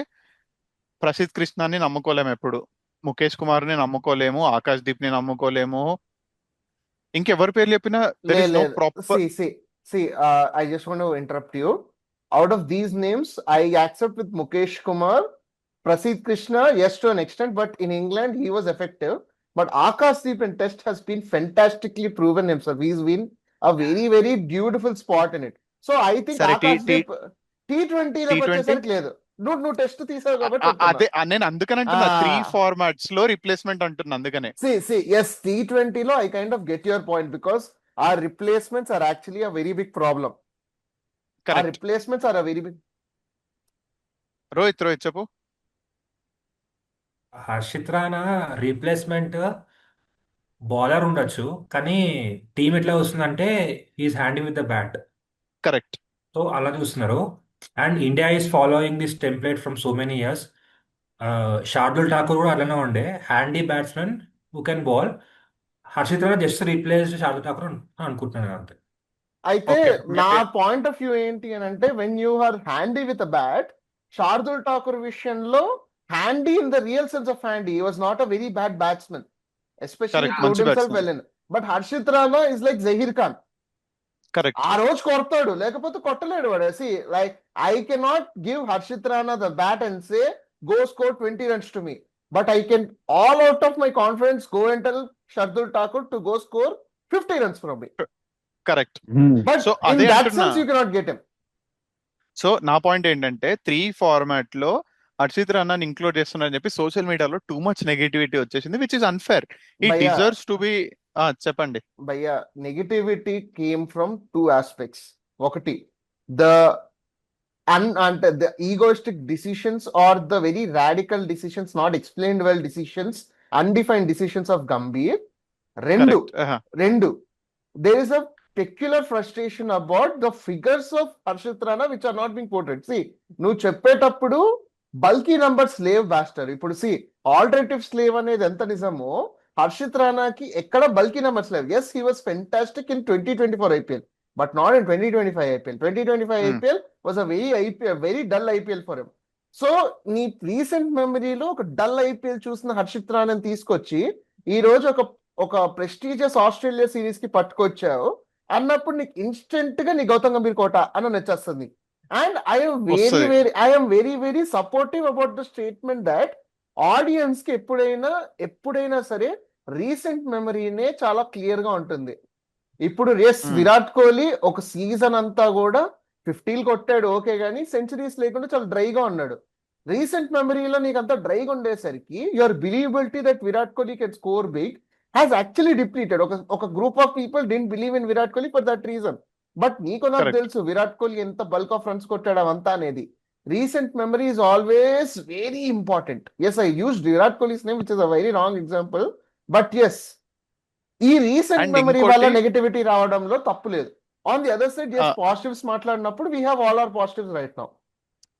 ప్రసిద్ కృష్ణని నమ్ముకోలేము ఎప్పుడు, ముఖేష్ కుమార్ ని నమ్ముకోలేము, ఆకాష్ దీప్ ని నమ్ముకోలేము, ఇంకెవరి పేర్లు చెప్పినా there is no proper. See, I just want to interrupt you. Out of these names, I accept with Mukesh Kumar, Prasidh Krishna, yes to an extent, but in England he was effective. But Akash Deep in Test has been fantastically proven himself. He's been a very, very beautiful spot in it. So I think Sorry, Akash Deep T20 లో వచ్చేసరికి లేదు. నువ్వు test తీసావు కాబట్టి అదే నేను అందుకని అంటున్నా, 3 Ah. formats లో రిప్లేస్మెంట్ అంటున్నా అందుకనే. See, yes, T20 లో I kind of get your point because our replacements are actually a very big problem. Our correct. replacements are a very big. Rohit చెప్పు. హర్షిత్ రాణా రీప్లేస్మెంట్ బౌలర్ ఉండొచ్చు, కానీ టీం ఎట్లా వస్తుందంటే is handing with the bat. Correct. So అలా చూస్తున్నారు. And India is following this template from so many years. Shardul Thakur కూడా అలానే ఉండే, handy batsmen who can bowl. Harshit Rana just replace Shardul Thakur అనుకుంటున్నాను అంతే. అయితే Okay, నా పాయింట్ ఆఫ్ వ్యూ ఏంటి అని అంటే, when you are handy with bat, Shardul Thakur విషయంలో handy in the real sense of handy, he was not a very bad batsman, especially Correct, proved మంచి himself batsman. well in. But Harshit Rana is like Zaheer Khan. Correct. ఆ రోజు కొడతాడు, లేకపోతే కొట్టలేడు వాడు. See, like I cannot give Harshit Rana the bat and say go score 20 runs to me, but I can all out of my confidence go and tell Shardul Thakur to go score 50 runs from me. Correct. But So, in అదే that అంటున్నా. sense you cannot get him. So నా point ఏంటంటే 3 format లో Harshit రానాని include చేస్తున్నారని చెప్పి social మీడియాలో too much negativity వచ్చేసింది, which is unfair. ఈ Bhaiya. Deserves to be. చెప్పండి. Bhaiya, negativity came from 2 aspects. ఒకటి, the the egoistic decisions or the very radical decisions, not explained well decisions, undefined decisions of Gambhir. Rendu, there is a peculiar frustration about the figures of Harshit Rana which are not being portrayed. See, నువ్వు చెప్పేటప్పుడు bulky number slave బ్యాస్టర్. ఇప్పుడు see, alternative slave అనేది ఎంత నిజమో, హర్షిత్ రానాకి ఎక్కడ bulky number slave. Yes, he was fantastic in 2024 IPL, but not in 2025 IPL. 2025 IPL was a very dull IPL for him. So నీ recent మెమరీలో ఒక డల్ IPL చూసిన హర్షిత్ రానాని తీసుకొచ్చి ఈ రోజు ఒక ఒక ప్రెస్టీజియస్ ఆస్ట్రేలియా సిరీస్ కి పట్టుకొచ్చావు అన్నప్పుడు నీకు ఇన్స్టెంట్ గా నీ గౌతమ్ గంభీర్ కోట అని నచ్చేస్తుంది. అండ్ వస్తది. I'm very very supportive about the statement that audience కి ఎప్పుడైనా సరే రీసెంట్ మెమరీనే చాలా క్లియర్ గా ఉంటుంది. ఇప్పుడు విరాట్ కోహ్లీ ఒక సీజన్ అంతా కూడా 50 కొట్టాడు ఓకే, కానీ సెంచరీస్ లేకుండా చాలా డ్రైగా ఉన్నాడు. రీసెంట్ మెమరీలో నీకు అంతా డ్రైగా ఉండేసరికి your believability that Virat Kohli can score big has actually depleted. ఒక group of people didn't believe in Virat Kohli for that reason. But నాకు Correct. తెలుసు విరాట్ కోహ్లీ ఎంత బల్క్ ఆఫ్ రన్స్ కొట్టాడు అవంతా అనేది. Recent memory is always very important. Yes, I used Virat Kohli's name which is a very wrong example, but yes, ఈ recent and memory వల్ల ఇంకోటి negativity రావడంలో తప్పు లేదు. ఆన్ ది అదర్ సైడ్ ఆ, పాజిటివ్స్ మాట్లాడినప్పుడు we have all our positives right now.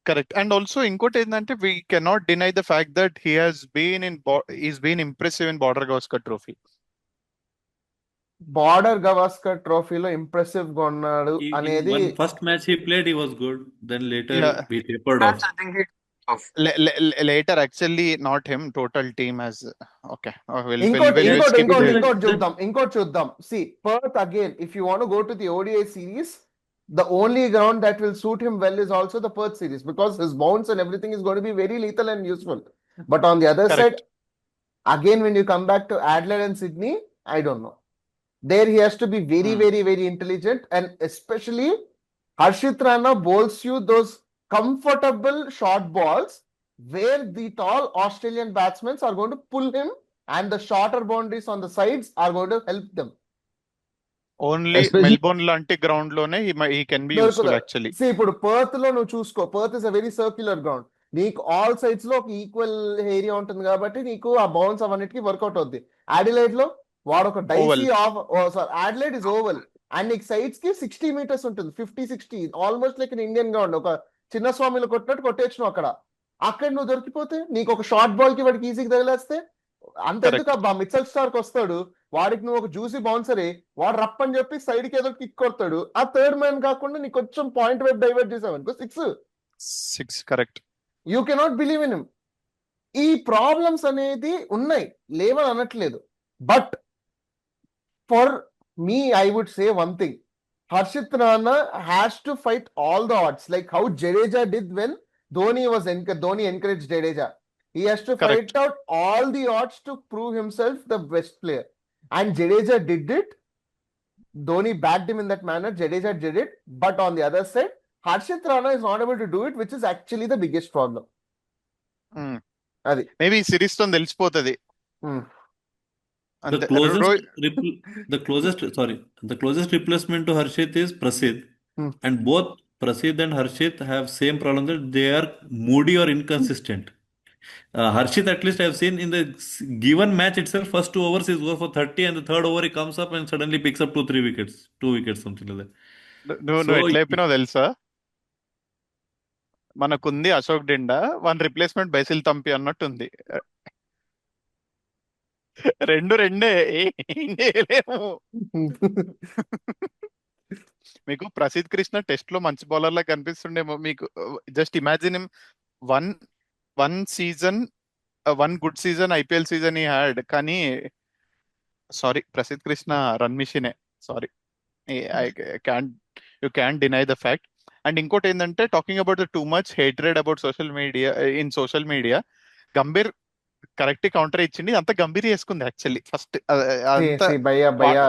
Correct. And also ఇంకోటి ఏంటంటే we cannot deny the fact that he's been impressive in Border Gavaskar trophy. Border Gavaskar ట్రోఫీలో ఇంప్రెసివ్ గా ఉన్నాడు In అనేది one first match he played, he was good. Then later Yeah. he tapered off. I think off. Later actually not him, total team has okay. We'll ఇంకోటి skip చూద్దాం. See Perth again, if you want go to the ODI series, the only ground that will suit him well is also the Perth series because his bounce and everything is going to be very lethal and useful. But on the other Correct. side, again, when you come back to Adelaide and Sydney, I don't know. There he has to be very, very, very intelligent, and especially Harshit Rana bowls you those comfortable short balls where the tall Australian batsmen are going to pull him and the shorter boundaries on the sides are going to help them. Only Especially- Melbourne లాంటి ground లోనే he can be useful actually. See, ఇప్పుడు Perth లో నువ్వు చూసుకో, Perth is a very circular ground. నీకు all sides లో ఒక equal area ఉంటుంది కాబట్టి నీకు ఆ బౌన్స్ అవన్నిటికీ వర్కౌట్ అవుద్ది. ఆడిలైడ్ లో వాడు ఒక డైసీ ఆడిలైడ్ ఇస్ ఓవల్ అండ్ నీకు సైడ్స్ కి 60 meters ఉంటుంది, 50-60, ఆల్మోస్ట్ లైక్ ఇండియన్ గ్రౌండ్. ఒక చిన్న స్వామిలో కొట్టినట్టు కొట్టేచ్చు అక్కడ నువ్వు దొరికిపోతే నీకు ఒక షార్ట్ బాల్ కి వాడికి ఈజీగా తగిలేస్తే అంతెందుకు అబ్బా, మిచెల్ స్టార్క్ వస్తాడు, వాడికి నువ్వు ఒక జ్యూసీ బౌన్సరే, వాడు రప్ అని చెప్పి సైడ్ కి ఏదో కిక్ కొడతాడు, ఆ థర్డ్ మ్యాన్ కాకుండా నీకు కొంచెం పాయింట్ వైపు డైవర్ట్ చేసావనుకో 6. Correct. You cannot believe in him. ఈ ప్రాబ్లమ్స్ అనేది ఉన్నాయి, లేవని అనట్లేదు. But for me I would say one thing, Harshit Rana has to fight all the odds like how Jadeja did when Dhoni encouraged Jadeja. He has to Correct. fight out all the odds to prove himself the best player. And Jadeja did it. Dhoni backed him in that manner. Jadeja did it. But on the other side, Harshit Rana is not able to do it, which is actually the biggest problem. అది maybe ఈ series తో తెలిసిపోతుంది. Hmm. The అంతే. closest replacement to Harshit is Prasidh. And both Prasidh and Harshit have same problem that they are moody or inconsistent. Harshit, at least I have seen in the given match itself, first 2 overs he goes for 30 and the third over he comes up and suddenly picks up 2 wickets, something like that. నువ్వు So, ఎట్లా చెప్పినావు తెలుసా? మనకుంది Ashok డిండా, one replacement బైసిల్ Thampi అన్నట్టుంది. రెండే ఏం చేయలేము. మీకు ప్రసిద్ కృష్ణ టెస్ట్ లో మంచి బౌలర్ లా కనిపిస్తుండేమో. మీకు just imagine him one season, one good season, IPL season ఈ హ్యాడ్. కానీ సారీ, ప్రసిద్ కృష్ణ రన్ మిషనే. Sorry, you can deny the fact. And ఇంకోటి ఏంటంటే, talking about the too much hatred about social media, Gambhir correct counter ఇచ్చింది. అంత గంభీర్ చేసుకుంది actually first. భయ్యా,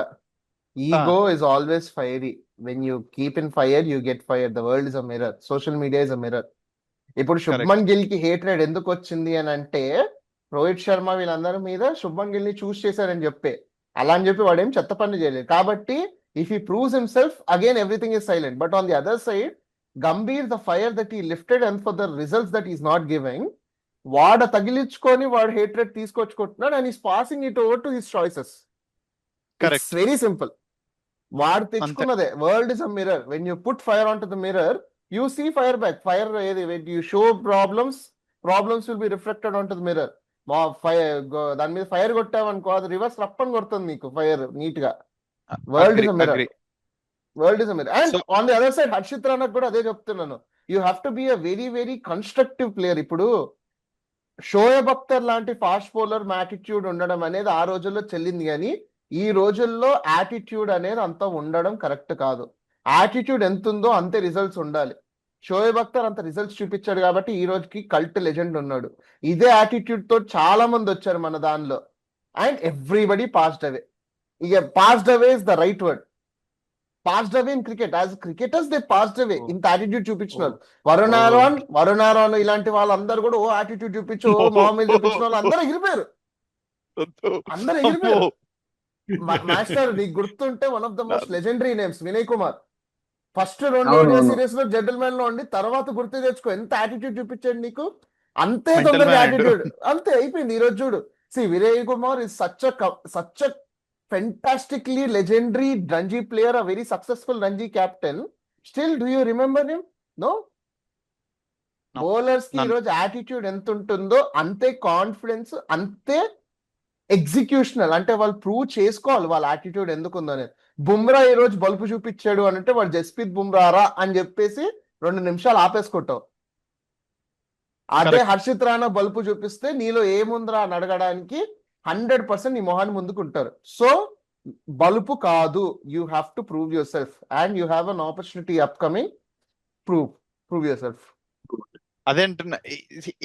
ego is always fiery. When you keep in fire, you get fired. The world is a mirror. Social media is a mirror. ఇప్పుడు శుభ్మన్ గిల్ కి hatred ఎందుకు వచ్చింది అని అంటే, రోహిత్ శర్మ వీళ్ళందరి మీద శుభ్మన్ గిల్ ని చూస్ చేశారని అలా అని చెప్పి వాడేం చెత్త పని చేయలేదు. కాబట్టి if he proves himself, again everything is silent. But on the other side, Gambhir the fire that he lifted and for the results that is not giving, వాడు తగిలించుకొని వాడు హేట్రెడ్ తీసుకొచ్చుకుంటున్నాడు and is passing it over to his choices. Correct. It's very simple. వాడు తెచ్చుకున్నదే. World is a mirror. When you put fire onto the mirror, you see fire back. Fire ఏది, when you show problems will be reflected onto the mirror. దాని మీద fire కొట్టావనుకో, అది reverse రప్పని కొడుతుంది నీకు ఫైర్ నీట్ గా. World is a mirror. And on the other side, Harshit రానాకు కూడా అదే చెప్తున్నాను. You have to be a very very constructive player. ఇప్పుడు షోయబ్ అఖ్తర్ లాంటి ఫాస్ట్ బౌలర్ యాటిట్యూడ్ ఉండడం అనేది ఆ రోజుల్లో చెల్లింది, కానీ ఈ రోజుల్లో యాటిట్యూడ్ అనేది అంత ఉండడం కరెక్ట్ కాదు. యాటిట్యూడ్ ఎంత ఉందో అంతే రిజల్ట్స్ ఉండాలి. షోయబ్ అఖ్తర్ అంత రిజల్ట్స్ చూపించాడు కాబట్టి ఈ రోజుకి కల్ట్ లెజెండ్ ఉన్నాడు. ఇదే యాటిట్యూడ్ తో చాలా మంది వచ్చారు మన దానిలో, అండ్ ఎవ్రీబడి పాస్డ్ అవే. ఇక passed away is the right word. Passed away in cricket, as cricketers they passed away. ఇంత యాటిట్యూడ్ చూపించిన వాళ్ళు వరుణ్ ఆరోన్ ఇలాంటి వాళ్ళందరూ కూడా ఓ యాటిట్యూడ్ చూపించి ఓ మొహమ్మద్ చూపించిన వాళ్ళు అందరూ ఎగిరిపోయారు. అందరూ ఎగిరిపోయారు. మాస్టర్ నీకు గుర్తుంటే one of the most legendary names Vinay Kumar. First 2 ODI series లో జెంటల్మెన్ లో ఉండి తర్వాత గుర్తు తెచ్చుకో ఎంత యాటిట్యూడ్ చూపించాడు నీకు. అంతే Mental తొందరగా man యాటిట్యూడ్ అంతే అయిపోయింది. ఈ రోజు చూడు, Vinay Kumar is such a fantastically legendary Ranji player, a very successful Ranji captain. Still, do you remember him? No. Bowlers కి ఈ రోజు యాటిట్యూడ్ ఎంత ఉంటుందో అంతే కాన్ఫిడెన్స్, అంతే ఎగ్జిక్యూషనల్. అంటే వాళ్ళు ప్రూవ్ చేసుకోవాలి వాళ్ళ యాటిట్యూడ్ ఎందుకు ఉందో అనేది. బుమ్రా ఈ రోజు బల్బు చూపించాడు అని అంటే వాడు జస్ప్రీత్ బుమ్రారా అని చెప్పేసి 2 నిమిషాలు ఆపేసుకుంటావు. అదే హర్షిత్ రాణా బల్బు చూపిస్తే నీలో ఏముందిరా అని అడగడానికి 100% నీ మొహాన్ని ముందుకుంటారు. సో బలుపు కాదు, you have to prove yourself and you have an opportunity upcoming. Prove yourself. అదేంటున్నా,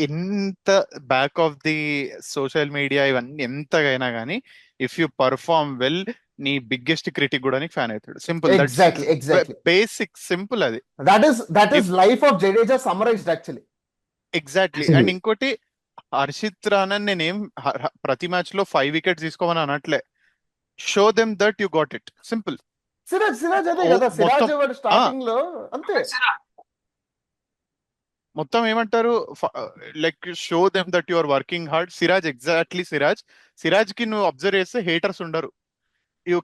ఎంత back of the social media ఇవన్నీ ఎంతగైనా కానీ ఇఫ్ యూ పర్ఫార్మ్ వెల్ నీ బిగ్గెస్ట్ క్రిటిక్ కూడా నీకు ఫ్యాన్ అవుతాడు. సింపుల్. ఎగ్జాక్ట్లీ బేసిక్ సింపుల్ అది. That is life of Jadeja summarised actually. Exactly. And ఇంకోటి, హర్షిత్ రాణన్ నేనేం ప్రతి మ్యాచ్ లో 5 వికెట్స్ తీసుకోమని అనట్లే. Show them that you got it. Simple. Siraj అదే కదా, సిరాజ్ స్టార్టింగ్ లో అంతే. మొత్తం ఏమంటారు, like show them that you are working hard. Siraj exactly Siraj కి నువ్వు అబ్జర్వ్ చేస్తే హేటర్స్ ఉండరు. You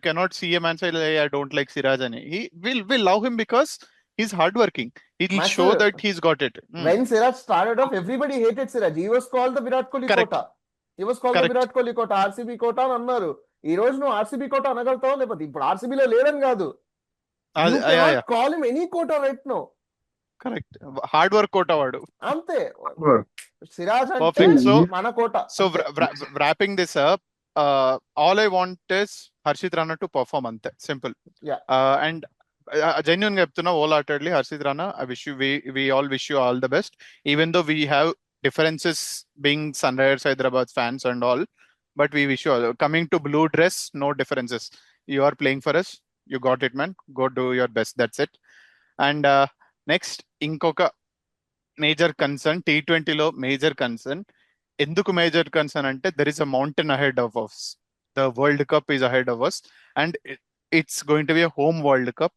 cannot see a man say I don't like Siraj అని. He will love him because he's hardworking. He'll show that he's got it. When Siraj started off, everybody hated Siraj. He was called the Virat Kohli Kota. The Virat Kohli Kota, RCB Kota అని అన్నారు. ఈ రోజు నువ్వు RCB కోట అనగలుగుతావా? లేకపోతే ఇప్పుడు ఆర్సీబీలో లేదని కాదు, call him any quota right no. Correct. Hard work quota వాడు అంతే. సిరాజ్ అంటే మన quota. So wrapping this up, all I want is Harshit Rana to perform, అంతే. సింపుల్. అండ్ జెన్యూన్ గా చెప్తున్నా, wholeheartedly Harshit Rana, we all wish you all the best, even though we have differences being Sunrisers Hyderabad fans and all, but we wish you all. Coming to blue dress, no differences. You are playing for us, you got it, man. Go do your best, that's it. And next, inkoka major concern, T20 లో major concern. ఎందుకు major concern అంటే, there is a mountain ahead of us. The World Cup is ahead of us and it's going to be a home World Cup.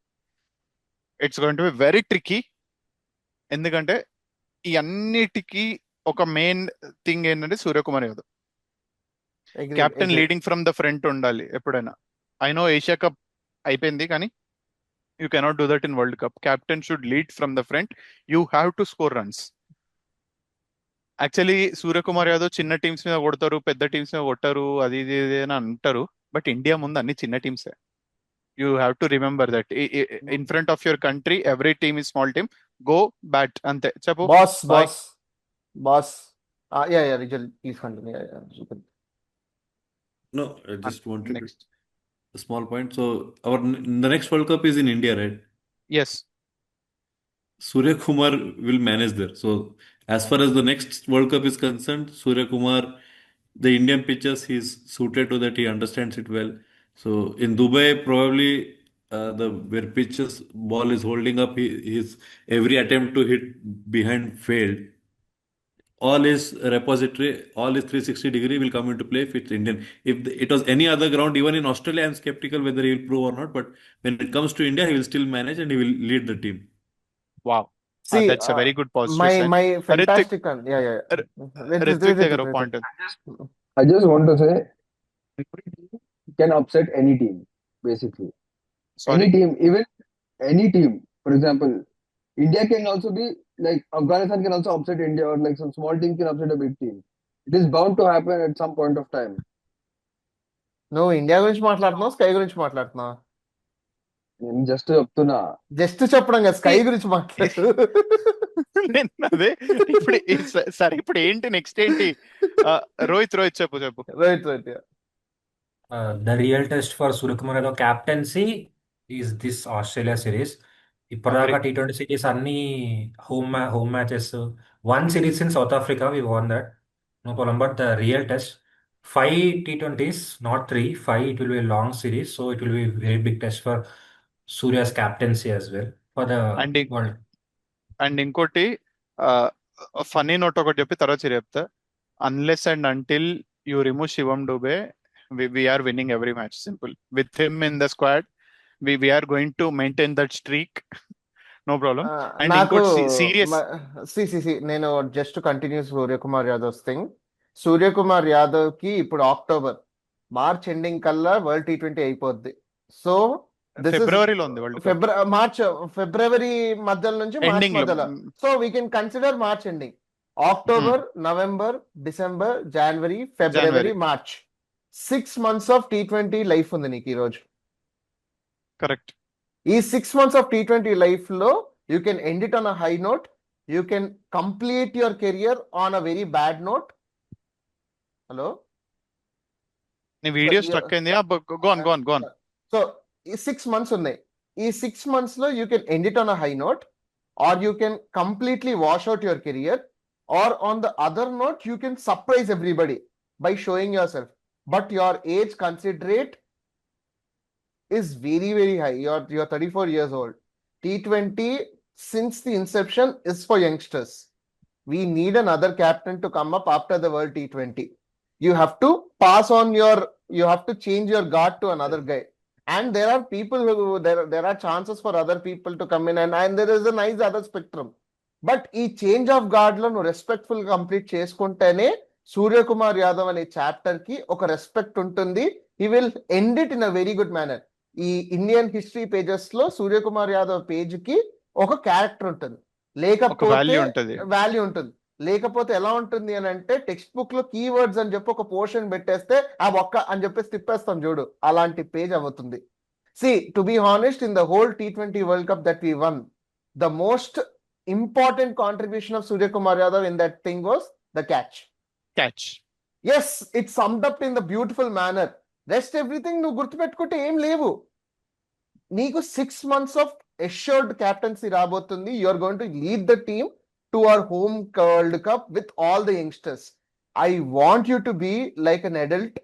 It's going to be very tricky. ఎందుకంటే ఈ అన్నిటికీ ఒక main thing ఏంటంటే Suryakumar Yadav captain leading from the front ఉండాలి ఎప్పుడైనా. I know Asia cup అయిపోయింది, కానీ you cannot do that in world cup. Captain should lead from the front. You have to score runs. Actually Suryakumar Yadav చిన్న టీమ్స్ మీద కొడతారు, పెద్ద teams మీద కొట్టారు, అది ఇది అని అంటారు. బట్ ఇండియా ముందు అన్ని చిన్న టీమ్సే. You have to remember that in front of your country, every team is small team. Go bat. Ante. Chapu. Boss. Yeah, Rijal, please continue. Yeah. No, I just wanted a small point. So, the next World Cup is in India, right? Yes. Surya Kumar will manage there. So, as far as the next World Cup is concerned, Surya Kumar, the Indian pitches, he's suited to that. He understands it well. So in Dubai, probably where pitches ball is holding up, his every attempt to hit behind failed. All his repository, all his 360-degree will come into play if it's Indian. If it was any other ground, even in Australia, I'm skeptical whether he will prove or not. But when it comes to India, he will still manage and he will lead the team. Wow. See, that's a very good positive. My fantastic. Point. I just want to say, can upset any team, basically. Sorry? Any team, even any team. For example, India can also be like Afghanistan can also upset India, or like some small team can upset a big team. It is bound to happen at some point of time. నువ్వు India గురించి మాట్లాడుతున్నావు, sky గురించి మాట్లాడుతున్నావు? నేను just చెప్తున్నా. Just చెప్పడం కదా, sky గురించి మాట్లాడు. అదే ఇప్పుడు సరే, ఇప్పుడు ఏంటి నెక్స్ట్ ఏంటి? రోహిత్ చెప్పు. Right right. The real test for Suryakumar Yadav captaincy is this Australia series. ఇప్పటిదాకా Agree. T20 సిరీస్ అన్ని home matches. One series in South Africa we won that, no problem. But the real test 5 T20s, not 3, 5. It will be a long series, so it will be a very big test for Surya's captaincy as well for the and world. And ఇంకోటి funny note ఒకటి చెప్పి తర్వాత చెప్తా. Unless and until you remove Shivam Dubey, we are winning every match. Simple. With him in the squad, we are going to maintain that streak. No problem. And నాకు ఇంకోటి serious. నేను just continue Suryakumar Yadav thing. Suryakumar Yadav కి ఇప్పుడు March ending కల్లా world T20 అయిపోద్ది. So ఫిబ్రవరిలో ఉంది world cup. ఫిబ్రవరి మధ్యలో నుంచి మార్చ్ ఎండింగ్ లో. మధ్యలో. So we can consider March ending. October, November, December, January, February, March, 6 months of T20 life ఉంది నీకు ఈ రోజు. కరెక్ట్. ఈ 6 months ఆఫ్ T20 లైఫ్ లో you can end it on a high note, you can complete your career on a very bad note. Hello, నీ video struck అయింది. Gonna. So ఈ 6 months ఉన్నాయి. ఈ 6 months లో you can end it on a high note, or you can completely wash out your career, or on the other note you can surprise everybody by showing yourself. But your age considerate is very, very high. You're 34 years old. T20 since the inception is for youngsters. We need another captain to come up after the World T20. You have to you have to change your guard to another guy. And there are people there are chances for other people to come in, and there is a nice other spectrum. But ఈ change of gourd లో నువ్వు respectful complete చేసుకుంటేనే సూర్యకుమార్ యాదవ్ అనే chapter కి ఒక respect ఉంటుంది. He will end it in a very good manner. ఈ Indian history pages లో సూర్యకుమార్ యాదవ్ పేజ్ కి ఒక క్యారెక్టర్ ఉంటుంది, లేకపోతే వాల్యూ ఉంటుంది. లేకపోతే ఎలా ఉంటుంది అని అంటే, టెక్స్ట్ బుక్ లో కీవర్డ్స్ అని చెప్పి ఒక పోర్షన్ పెట్టేస్తే ఆ ఒక్క అని చెప్పేసి తిప్పేస్తాం చూడు, అలాంటి పేజ్ అవుతుంది. See, to be honest, in the whole T20 world cup that we won, the most important contribution of Suryakumar Yadav in that thing was the catch. Yes, it's summed up in the beautiful manner. Rest everything నువ్వు గుర్తుపెట్టుకుంటే ఏం లేవు. నీకు 6 months of assured captaincy రాబోతుంది. You are going to lead the team to our home World Cup with all the youngsters. I want you to be like an adult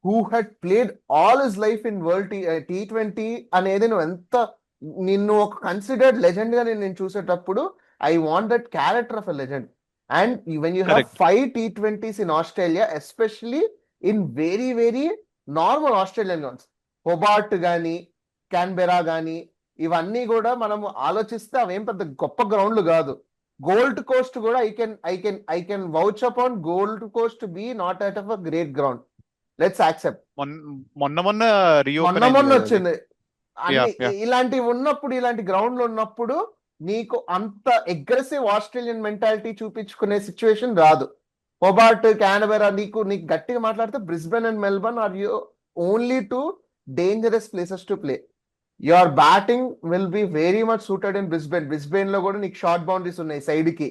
who had played all his life in World T20 అనేది నువ్వు ఎంత నిన్ను ఒక considered legend గా నేను చూసేటప్పుడు, I want that character of a legend. And when you have 5 T20s in Australia, especially in very, very normal Australian grounds, Hobart గానీ Canberra గానీ, ఇవన్నీ కూడా మనము ఆలోచిస్తే అవేం పెద్ద గొప్ప గ్రౌండ్లు కాదు. గోల్డ్ కోస్ట్ కూడా I can vouch up on Gold Coast be not at off a great ground. Let's accept. మొన్న వచ్చింది. ఇలాంటివి ఉన్నప్పుడు, ఇలాంటి గ్రౌండ్లు ఉన్నప్పుడు నీకు అంత అగ్రెసివ్ ఆస్ట్రేలియన్ మెంటాలిటీ చూపించుకునే సిచ్యువేషన్ రాదు. హోబార్ట్, క్యాన్బెరా, నీకు గట్టిగా మాట్లాడితే Brisbane and Melbourne are you only two dangerous places to play. Your batting will be very much suited in Brisbane లో కూడా నీకు షార్ట్ బౌండరీస్ ఉన్నాయి సైడ్ కి.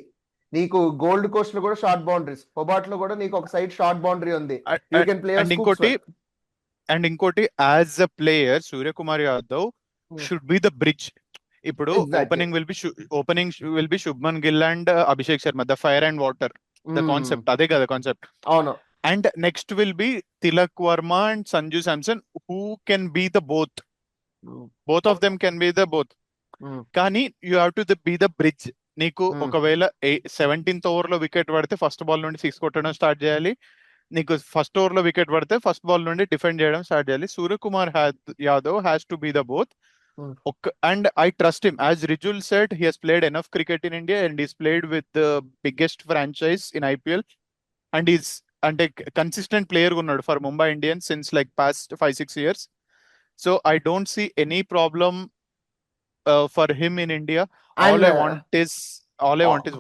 నీకు గోల్డ్ కోస్ట్ లో కూడా షార్ట్ బౌండరీస్, హోబార్ట్ లో కూడా నీకు ఒక సైడ్ షార్ట్ బౌండరీ ఉంది. You can play. ఇంకోటి as a player Suryakumar Yadav should be the bridge. ఇప్పుడు opening will be Shubman Gill and Abhishek Sharma, the fire and water, the concept అదే కదా కాన్సెప్ట్. అవును. And next will be Tilak Varma and Sanju Samson, who can be the both of them can be the both. కానీ you have to be the bridge. నీకు ఒకవేళ 17th over లో wicket పడితే first ball నుండి 6 కొట్టడం స్టార్ట్ చేయాలి. నీకు ఫస్ట్ ఓవర్ లో వికెట్ పడితే ఫస్ట్ బాల్ నుండి డిఫెండ్ చేయడం స్టార్ట్ చేయాలి. Suryakumar Yadav has to be the both. And I trust him. As Rijul said, he has played enough cricket in India and he's played with the biggest franchise in IPL. And he's a consistent player for Mumbai Indians since like past 5-6 years. So I don't see any problem for him in India. All I want is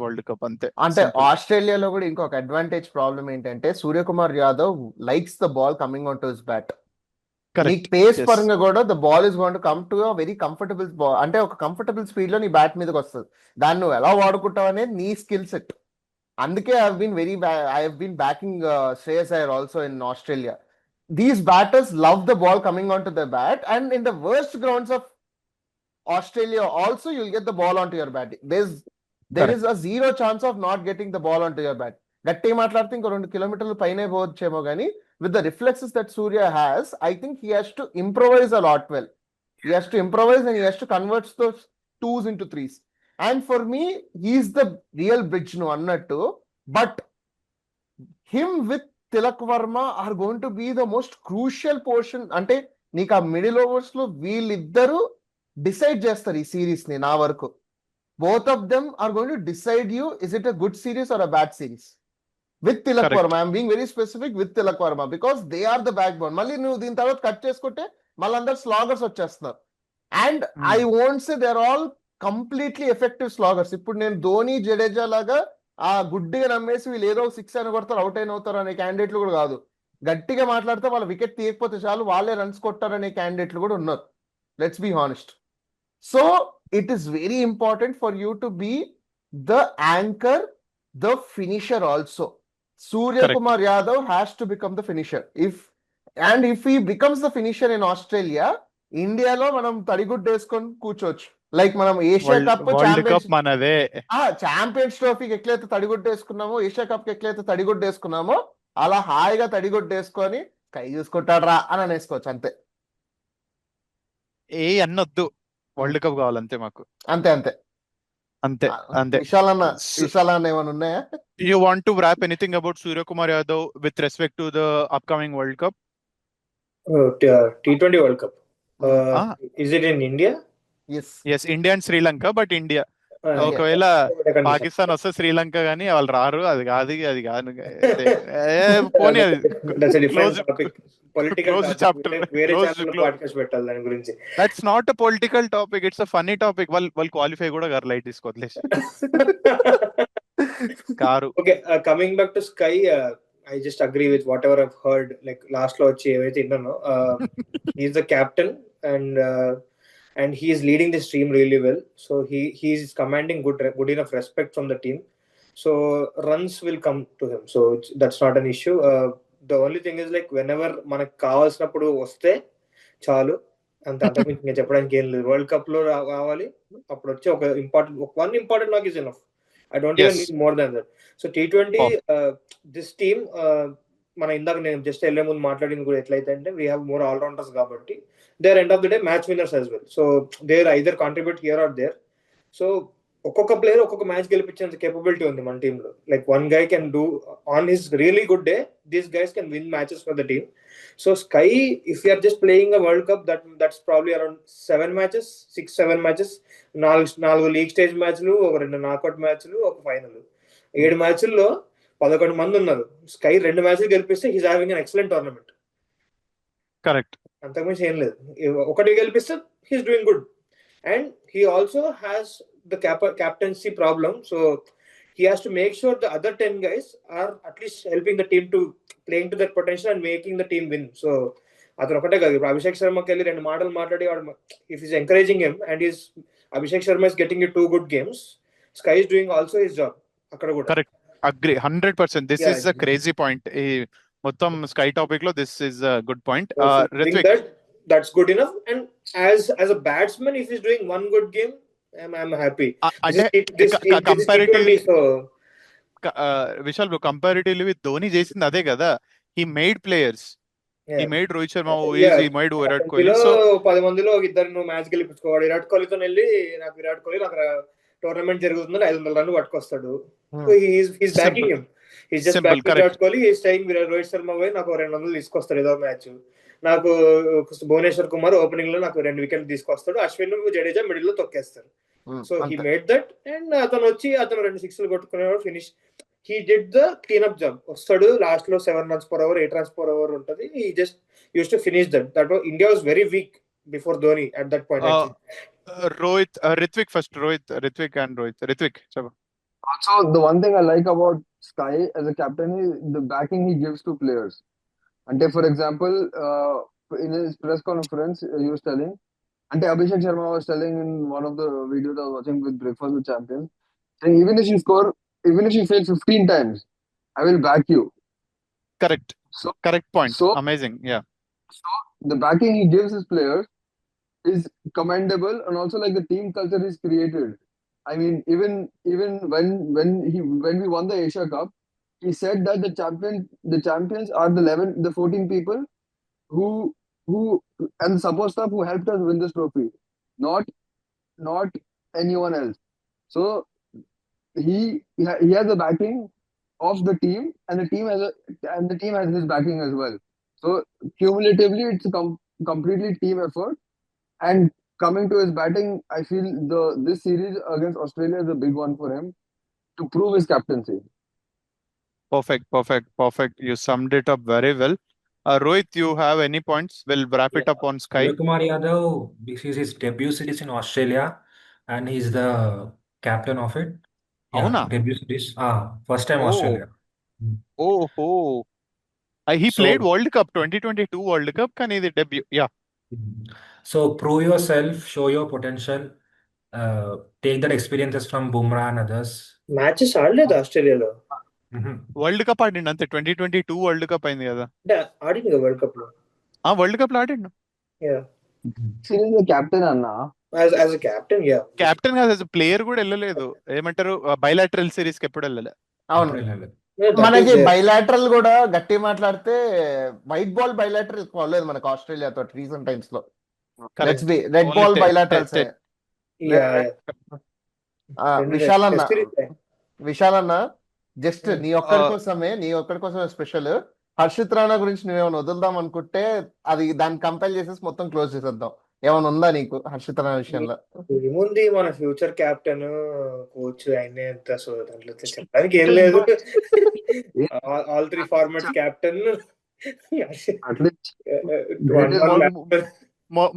World Cup ante. ఆస్ట్రేలియాలో కూడా ఇంకొక advantage problem ఏంటంటే, Suryakumar Yadav likes the ball coming on to his bat. Correct. నీకు face yes పరంగా కూడా the ball is going to come to very comfortable ball, అంటే ఒక comfortable speed లో నీ బ్యాట్ మీదకి వస్తుంది. దాన్ని నువ్వు ఎలా వాడుకుంటావు అనేది నీ స్కిల్ సెట్. అందుకే I have been backing Shreyas Iyer also in Australia. These batters love the ball coming onto the bat, and in the worst grounds of Australia also you'll get the ball onto your bat. There correct. is a zero chance of not getting the ball onto your bat. గట్టిగా మాట్లాడితే ఇంకో 2 కిలోమీటర్లు పైనే పోవచ్చేమో కానీ with the reflexes that Surya has, I think he has to improvise a lot well. He has to improvise and he has to convert those twos into threes. And for me, he's the real bridge no annattu. But him with Tilak Varma are going to be the most crucial portion. అంటే నీకు ఆ middle overs లో వీళ్ళిద్దరూ decide చేస్తారు ఈ series ని. నా వరకు both of them are going to decide you, is it a good series or a bad series. With Tilak correct. Varma, I'm being very specific with Tilak Varma because they are the backbone. మళ్ళీ నువ్వు దీని తర్వాత cut చేసుకుంటే మళ్ళీ అందరు sloggers వచ్చేస్తున్నారు. And I won't say they are all completely effective sloggers. ఇప్పుడు నేను ధోని జడేజా లాగా ఆ గుడ్డిగా నమ్మేసి వీళ్ళు ఏదో 6 అని కొడతారు అవుట్ అయిన అవుతారు అనే క్యాండిడేట్లు కూడా కాదు. గట్టిగా మాట్లాడితే వాళ్ళ వికెట్ తీయకపోతే చాలు వాళ్ళే రన్స్ కొట్టారనే క్యాండిడేట్లు కూడా ఉన్నారు. Let's be honest. So it is very important for you to be the anchor, the finisher also. Surya correct. Kumar Yadav has to become the finisher. If he becomes the finisher in Australia, ఇండియాలో మనం తడిగుడ్డు వేసుకొని కూర్చోవచ్చు. Like మనం Asia cup world cup మనదే. Champions ట్రోఫీకి ఎట్లయితే తడిగుడ్డు వేసుకున్నామో, Asia cup కి ఎట్లయితే తడిగుడ్డు వేసుకున్నామో, అలా హాయిగా తడిగుడ్డు వేసుకొని కై చూసుకుంటాడు రా అని అనేసుకోవచ్చు. అంతే అన్నొద్దు, వరల్డ్ కప్ కావాలంతే మాకు. అంతే అంతే అంతే అంతే. విశాలన్న ఏమైనా ఉన్నాయా? You want to wrap anything about Surya Kumar Yadav with respect to the upcoming World Cup? T20 World Cup. Is it in India? Yes, India and Sri Lanka, but India. ఒకవేళ పాకిస్తాన్ వస్తే శ్రీలంక గానీ వాళ్ళు రారు. అది కాదు పోనీ, అది that's not a political topic, it's a funny topic. వాళ్ళు క్వాలిఫై కూడా గారు, లైట్ తీసుకోవట్లేదు car. Okay, coming back to Sky, I just agree with whatever I've heard. Like last lo వచ్చి ఏవైతే విన్నానో, he's the captain and he is leading this team really well. So he is commanding good enough respect from the team. So runs will come to him. So that's not an issue. The only thing is like whenever మనకు కావాల్సినప్పుడు వస్తే చాలు, అంతకుమించి నేను చెప్పడానికి ఏం లేదు. World cup లో కావాలి, అప్పుడు వచ్చి ఒక important knock is enough. I don't even need more than that. So T20, this team, మన ఇందాక నేను జస్ట్ వెళ్ళే ముందు మాట్లాడింది కూడా ఎట్లయితే అంటే we have more all-rounders కాబట్టి they are end of the day match winners as well. So they either contribute here or there. So ఒక్కొక్క ప్లేయర్ ఒక్కొక్క మ్యాచ్ గెలిపించేంత కేపబిలిటీ ఉంది మన టీంలో. Like one guy can do on his really good day, these guys can win matches for the team. So Sky, if you are just playing a World Cup, that's probably around 7 matches, 6-7 matches, 4 league stage మ్యాచ్లు, ఒక 2 knockout మ్యాచ్లు, ఒక final. 7 మ్యాచ్ల్లో 11 మంది ఉన్నారు. Sky 2 మ్యాచ్లు గెలిపిస్తే he's having an excellent tournament. Correct. అంతకుమించి ఏం లేదు. ఒకటి గెలిపిస్తే he's doing good. And he also has the captaincy problem, so he has to make sure the other 10 guys are at least helping the team to playing to their potential and making the team win. So అతను ఒకటే కాదు, ఇప్పుడు అభిషేక్ శర్మకి వెళ్ళి 2 మాటలు మాట్లాడి if he's encouraging him and Abhishek Sharma is getting you 2 good games, Sky is doing also his job అక్కడ కూడా. Correct, agree 100%. This is a crazy point. ఈ మొత్తం స్కై టాపిక్ లో this is a good point. Ritvik, that's good enough. And as a batsman, if he's doing one good game, I'm happy. Vishal bro, comparatively with Dhoni చేసింది అదే కదా. He made players, he made Rohit Sharma, he made Virat Kohli. So 10 మందిలో ఇద్దరు నువ్వు match గెలిపించుకోవాలి. Virat కోహ్లీతో వెళ్ళి విరాట్ కోహ్లీ నాకు tournament జరుగుతుంది 500 రన్లు పట్టుకొస్తాడు. He's backing him. He's just backing Virat Kohli. He's tying Rohit Sharma పోయి నాకు 200 తీసుకొస్తాడు ఏదో మ్యాచ్. నాకు భువనేశ్వర్ కుమార్ ఓపెనింగ్ లో నాకు 2 వికెట్లు తీసుకొస్తాడు. అశ్విన్ జడేజా మిడిల్ లో తొక్కేస్తాడు. So he made that. And అతను 2 సిక్స్లు కొట్టుకునేవాడు. Finish, he did the cleanup job. వస్తాడు లాస్ట్ లో 7 runs per over, 8 runs per over ఉంటది. He just uses to finish that. India was very weak before Dhoni at that point. Rohit, Ritvik first. Ritvik and Rohit. Ritvik చెప్పు. Also, the one thing I like about Sky as a captain is the backing he gives to players. అంటే for example in his press conference, he was telling, and Abhishek Sharma was telling in one of the videos I was watching with Breakfast with Champions, saying even if you fail 15 times, I will back you. Correct. So, Correct point. so, Amazing. Yeah. so the backing he gives his players is commendable, and also like the team culture he's created. I mean, even when we won the Asia Cup, he said that the champions are the 14 people who who and the support staff who helped us win this trophy, not not anyone else. So he has the backing of the team, and the team has his backing as well. So cumulatively, it's a completely team effort. And coming to his batting, I feel this series against Australia is a big one for him to prove his captaincy. Perfect. You summed it up very well. Rohit, you have any points? We'll wrap it up on Sky. Surya Kumar Yadav, this is his debut series in Australia, and he's the captain of it. Avuna? Debut series. First time Oh. Australia. Oh. He played World Cup 2022 World Cup, can he the debut? Yeah. So prove yourself, show your potential, take that experiences from Bumrah and others. Matches ఆడలేదు ఆస్ట్రేలియాలో. World cup ఆడిండు అంతే. 2022 world cup అయింది కదా. అంటే ఆడింది కదా world cup లో. World cup లో ఆడిండు. సీరీస్ కెప్టెన్ అన్న. As a captain, yeah. Captain కాదు, యాజ్ ప్లేయర్ కూడా వెళ్ళలేదు. ఏమంటారు, బైలాటరల్ సిరీస్ కి ఎప్పుడు వెళ్ళలే. అవును. మనకి బైలాటరల్ కూడా గట్టి మాట్లాడితే వైట్ బాల్ బైలాటరల్ పోలేదు మనకు ఆస్ట్రేలియాతో రీసెంట్ టైమ్స్ లో. Red ball bilaterals. విశాల్ అన్న జస్ట్ నీ ఒక్కడి కోసమే స్పెషల్. హర్షిత్ రాణా గురించి నువ్వేమైనా వదులుదాం అనుకుంటే అది దాన్ని కంపేర్ చేసేసి మొత్తం క్లోజ్ చేసేద్దాం. ఏమైనా ఉందా నీకు హర్షిత్ రాణా విషయంలో? ఏముంది, మన ఫ్యూచర్ కెప్టెన్ కోచ్ అయినే సో దాంట్లో చెప్పడానికి ఏం లేదు. All 3 formats captain.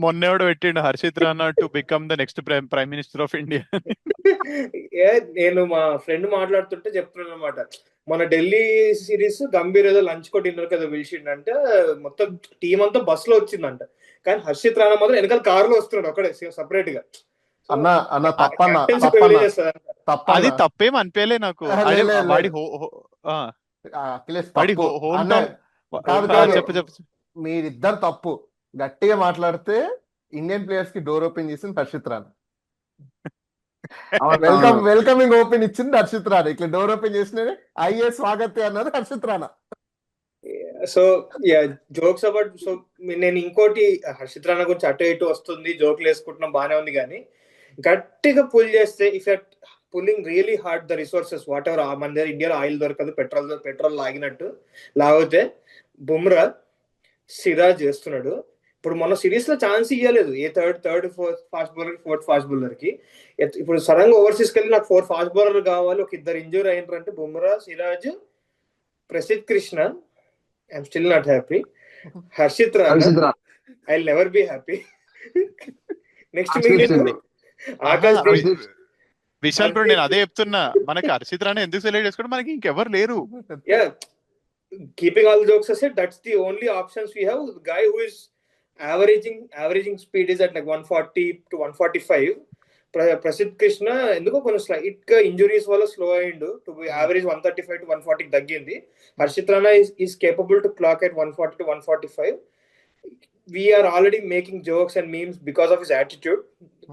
మొన్నేవాడు పెట్టిండు Harshit Rana to become the next prime minister of India. నేను మా ఫ్రెండ్ మాట్లాడుతుంటే చెప్తున్నాను అనమాట, మన ఢిల్లీ సిరీస్ గంభీర్ ఏదో లంచ్ కో డిన్నర్ కదా పిలిచిండంటే మొత్తం టీం అంతా బస్ లో వచ్చిందంట, కానీ హర్షిత్ రాణా మాత్రం వెనకాల కారులో వస్తున్నాడు ఒకడే సెపరేట్ గా. అది తప్పేం అనిపించలే నాకు. మీరిద్దరు తప్పు. గట్టిగా మాట్లాడితే ఇండియన్ ప్లేయర్స్ కి డోర్ ఓపెన్ చేసింది హర్షిత్ రాణా. వెల్కమింగ్ ఓపెన్ ఇచ్చింది హర్షిత్ రాణా. ఇట్లా డోర్ ఓపెన్ చేసిన అయ్యే స్వాగతే అన్నది Harshit Rana. So jokes about, so నేను ఇంకోటి హర్షిత్ రాణా గురించి అటు ఇటు వస్తుంది, జోక్లు వేసుకుంటున్నాం బానే ఉంది, కానీ గట్టిగా పుల్ చేస్తే if your pulling really hard the resources what ever, మన దగ్గర ఇండియాలో ఆయిల్ దొరకదు, పెట్రోల్ లాగినట్టు లాగితే బుమ్రా సిరాజ్ చేస్తున్నాడు. ఇప్పుడు మొన్న సిరీస్ లో ఛాన్స్ ఇవ్వలేదు ఏ third fast bowler, fourth fast bowler కి. ఇప్పుడు సడన్ గా ఓవర్సీస్ కెళ్ళి నాకు 4 ఫాస్ట్ బౌలర్ కావాలి, ఒక 2 ఇంజూర్ అయినారంటే Bumrah, Siraj, Prasidh Krishna, I'm still not happy. Harshit Rana, I will never be happy. Next Akash Deep. Vishal bro, నేను అదే చెప్తున్నా, మనకి హర్షిత్ రాణా ఎందుకు సెలెక్ట్ చేసుకోవడం, మనకి ఇంకెవరు లేరు. Keeping all the jokes aside, that's the only options we have. The guy who is averaging speed is at like 140 to 145. Prasidh Krishna enduko konu slight ga injuries valla slow ayindu to average 135 to 140 taggindi. Harshit Rana is capable to clock at 140 to 145. We are already making jokes and memes because of his attitude.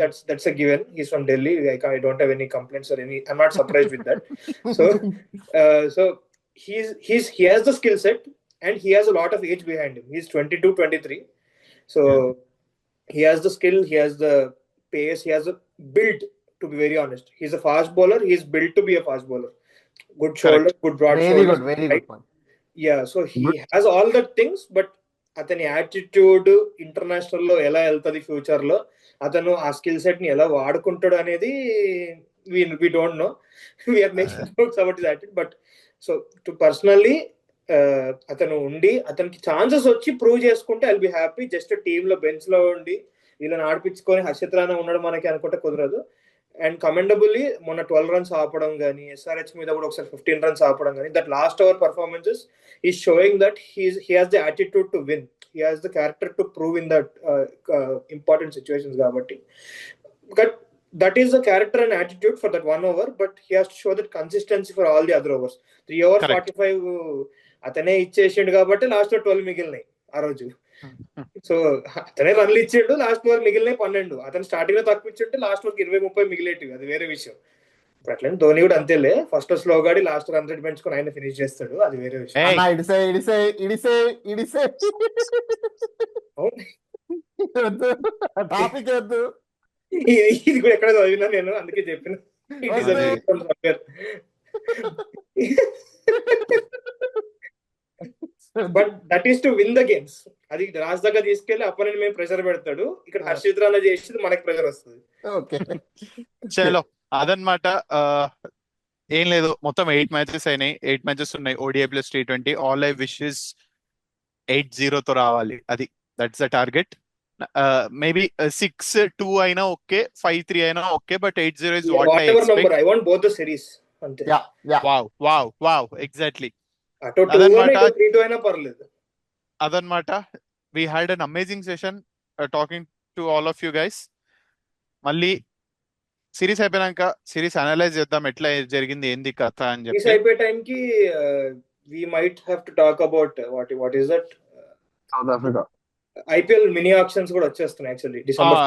That's a given. He's from Delhi. Like, I don't have any complaints or any. I'm not surprised with that. So he has the skill set and he has a lot of age behind him. He's 22, 23. So he has the skill, he has the pace, he has the build, to be very honest. He's a fast bowler. He's built to be a fast bowler. Good shoulder, good broad shoulder. Very good point. Yeah, so he has all the things, but అతని attitude international లో ఎలా వెళ్తుంది, future లో అతను ఆ skill set ని ఎలా వాడుకుంటాడు అనేది we don't know. We are making jokes about his attitude, but so to personally అతను ఉండి అతనికి ఛాన్సెస్ వచ్చి ప్రూవ్ చేసుకుంటే I'll be happy. Just team లో బెంచ్ లో ఉండి వీళ్ళని ఆడిపించుకొని హర్షిత్ రాణా ఉండడం మనకి అనుకుంటే కుదరదు. అండ్ కమెండబుల్లీ మొన్న 12 రన్స్ ఆపడం కానీ, ఎస్ఆర్హెచ్ మీద కూడా ఒకసారి 15 రన్స్ ఆపడం కానీ, that last over performances is showing that he has the attitude to win, he has the character to prove in that important situations కాబట్టి. But that is the character and attitude for that 1 over, but he has to show that consistency for all the other overs. 3 overs Correct. 45 అతనే ఇచ్చేసిండు కాబట్టి last 12 మిగిలినాయి ఆ రోజు. So అతనే రన్లు ఇచ్చిండు, last over మిగిలినాయి 12. అతను starting లో తక్కువ ఇచ్చింటే లాస్ట్ ఓవర్కి 20-30 మిగిలేటివి, అది వేరే విషయం. ఇప్పుడు అట్లనే ధోని కూడా అంతేలే, ఫస్ట్ స్లో గాడి లాస్ట్ 100 పెంచుకొని ఆయన ఫినిష్ చేస్తాడు, అది వేరే విషయం. Hey. అన్నా ఇడిసే వద్దు, టాపిక్ వద్దు. ఇది కూడా ఎక్కడ చదివినా నేను, అందుకే చెప్పిన. But that is to win the games. అది రాజ్ దగ్గర తీసుకెళ్లి అపోనెంట్ మేము ప్రెషర్ పెడతాడు, ఇక్కడ హర్షిత్ రాణా చేసి మనకి ప్రెషర్ వస్తుంది. ఓకే చలో అదనమాట. ఏం లేదు, మొత్తం 8 మ్యాచెస్ అయినాయి, 8 మ్యాచెస్ ఉన్నాయి ODI plus T20. All I wish is 8-0 తో రావాలి, అది దట్స్ ద టార్గెట్. మేబీ 6-2 అయినా ఓకే, 5-3 అయినా okay, but 8-0 is what I whatever number, expect. I want both the series అంతే. Wow exactly. అటు 2 అదనమాట. అయినా 3-2 అయినా పర్లేదు. అదనమాట. We had an amazing session talking to all of you guys. మళ్ళీ సిరీస్ అయిపోయినాక సిరీస్ అనలైజ్ చేద్దాం, ఎట్లా జరిగింది, ఏంది కథ అని సిరీస్ చెప్పి. అయిపోయే టైంకి we might have to talk about what is that South Africa IPL mini options కూడా వచ్చేస్తున్నాయి యాక్చువల్లీ డిసెంబర్.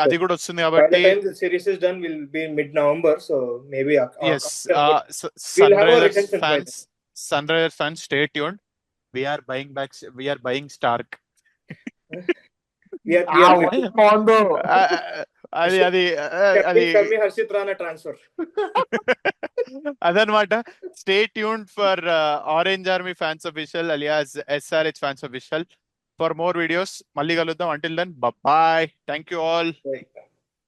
అది కూడా వస్తుంది By the కాబట్టి. time the series is done, will be in mid-November, so maybe Yes, we'll have our retention by then. Sunrisers fans, stay tuned. We are buying Stark. We are బాగుందో. అది Kami Harshit Rana transfer. అదనమాట. Stay tuned for orange army fans official alias SRH fans official for more videos. మళ్ళీ కలుద్దాం. Until then, bye bye. Thank you all. Right.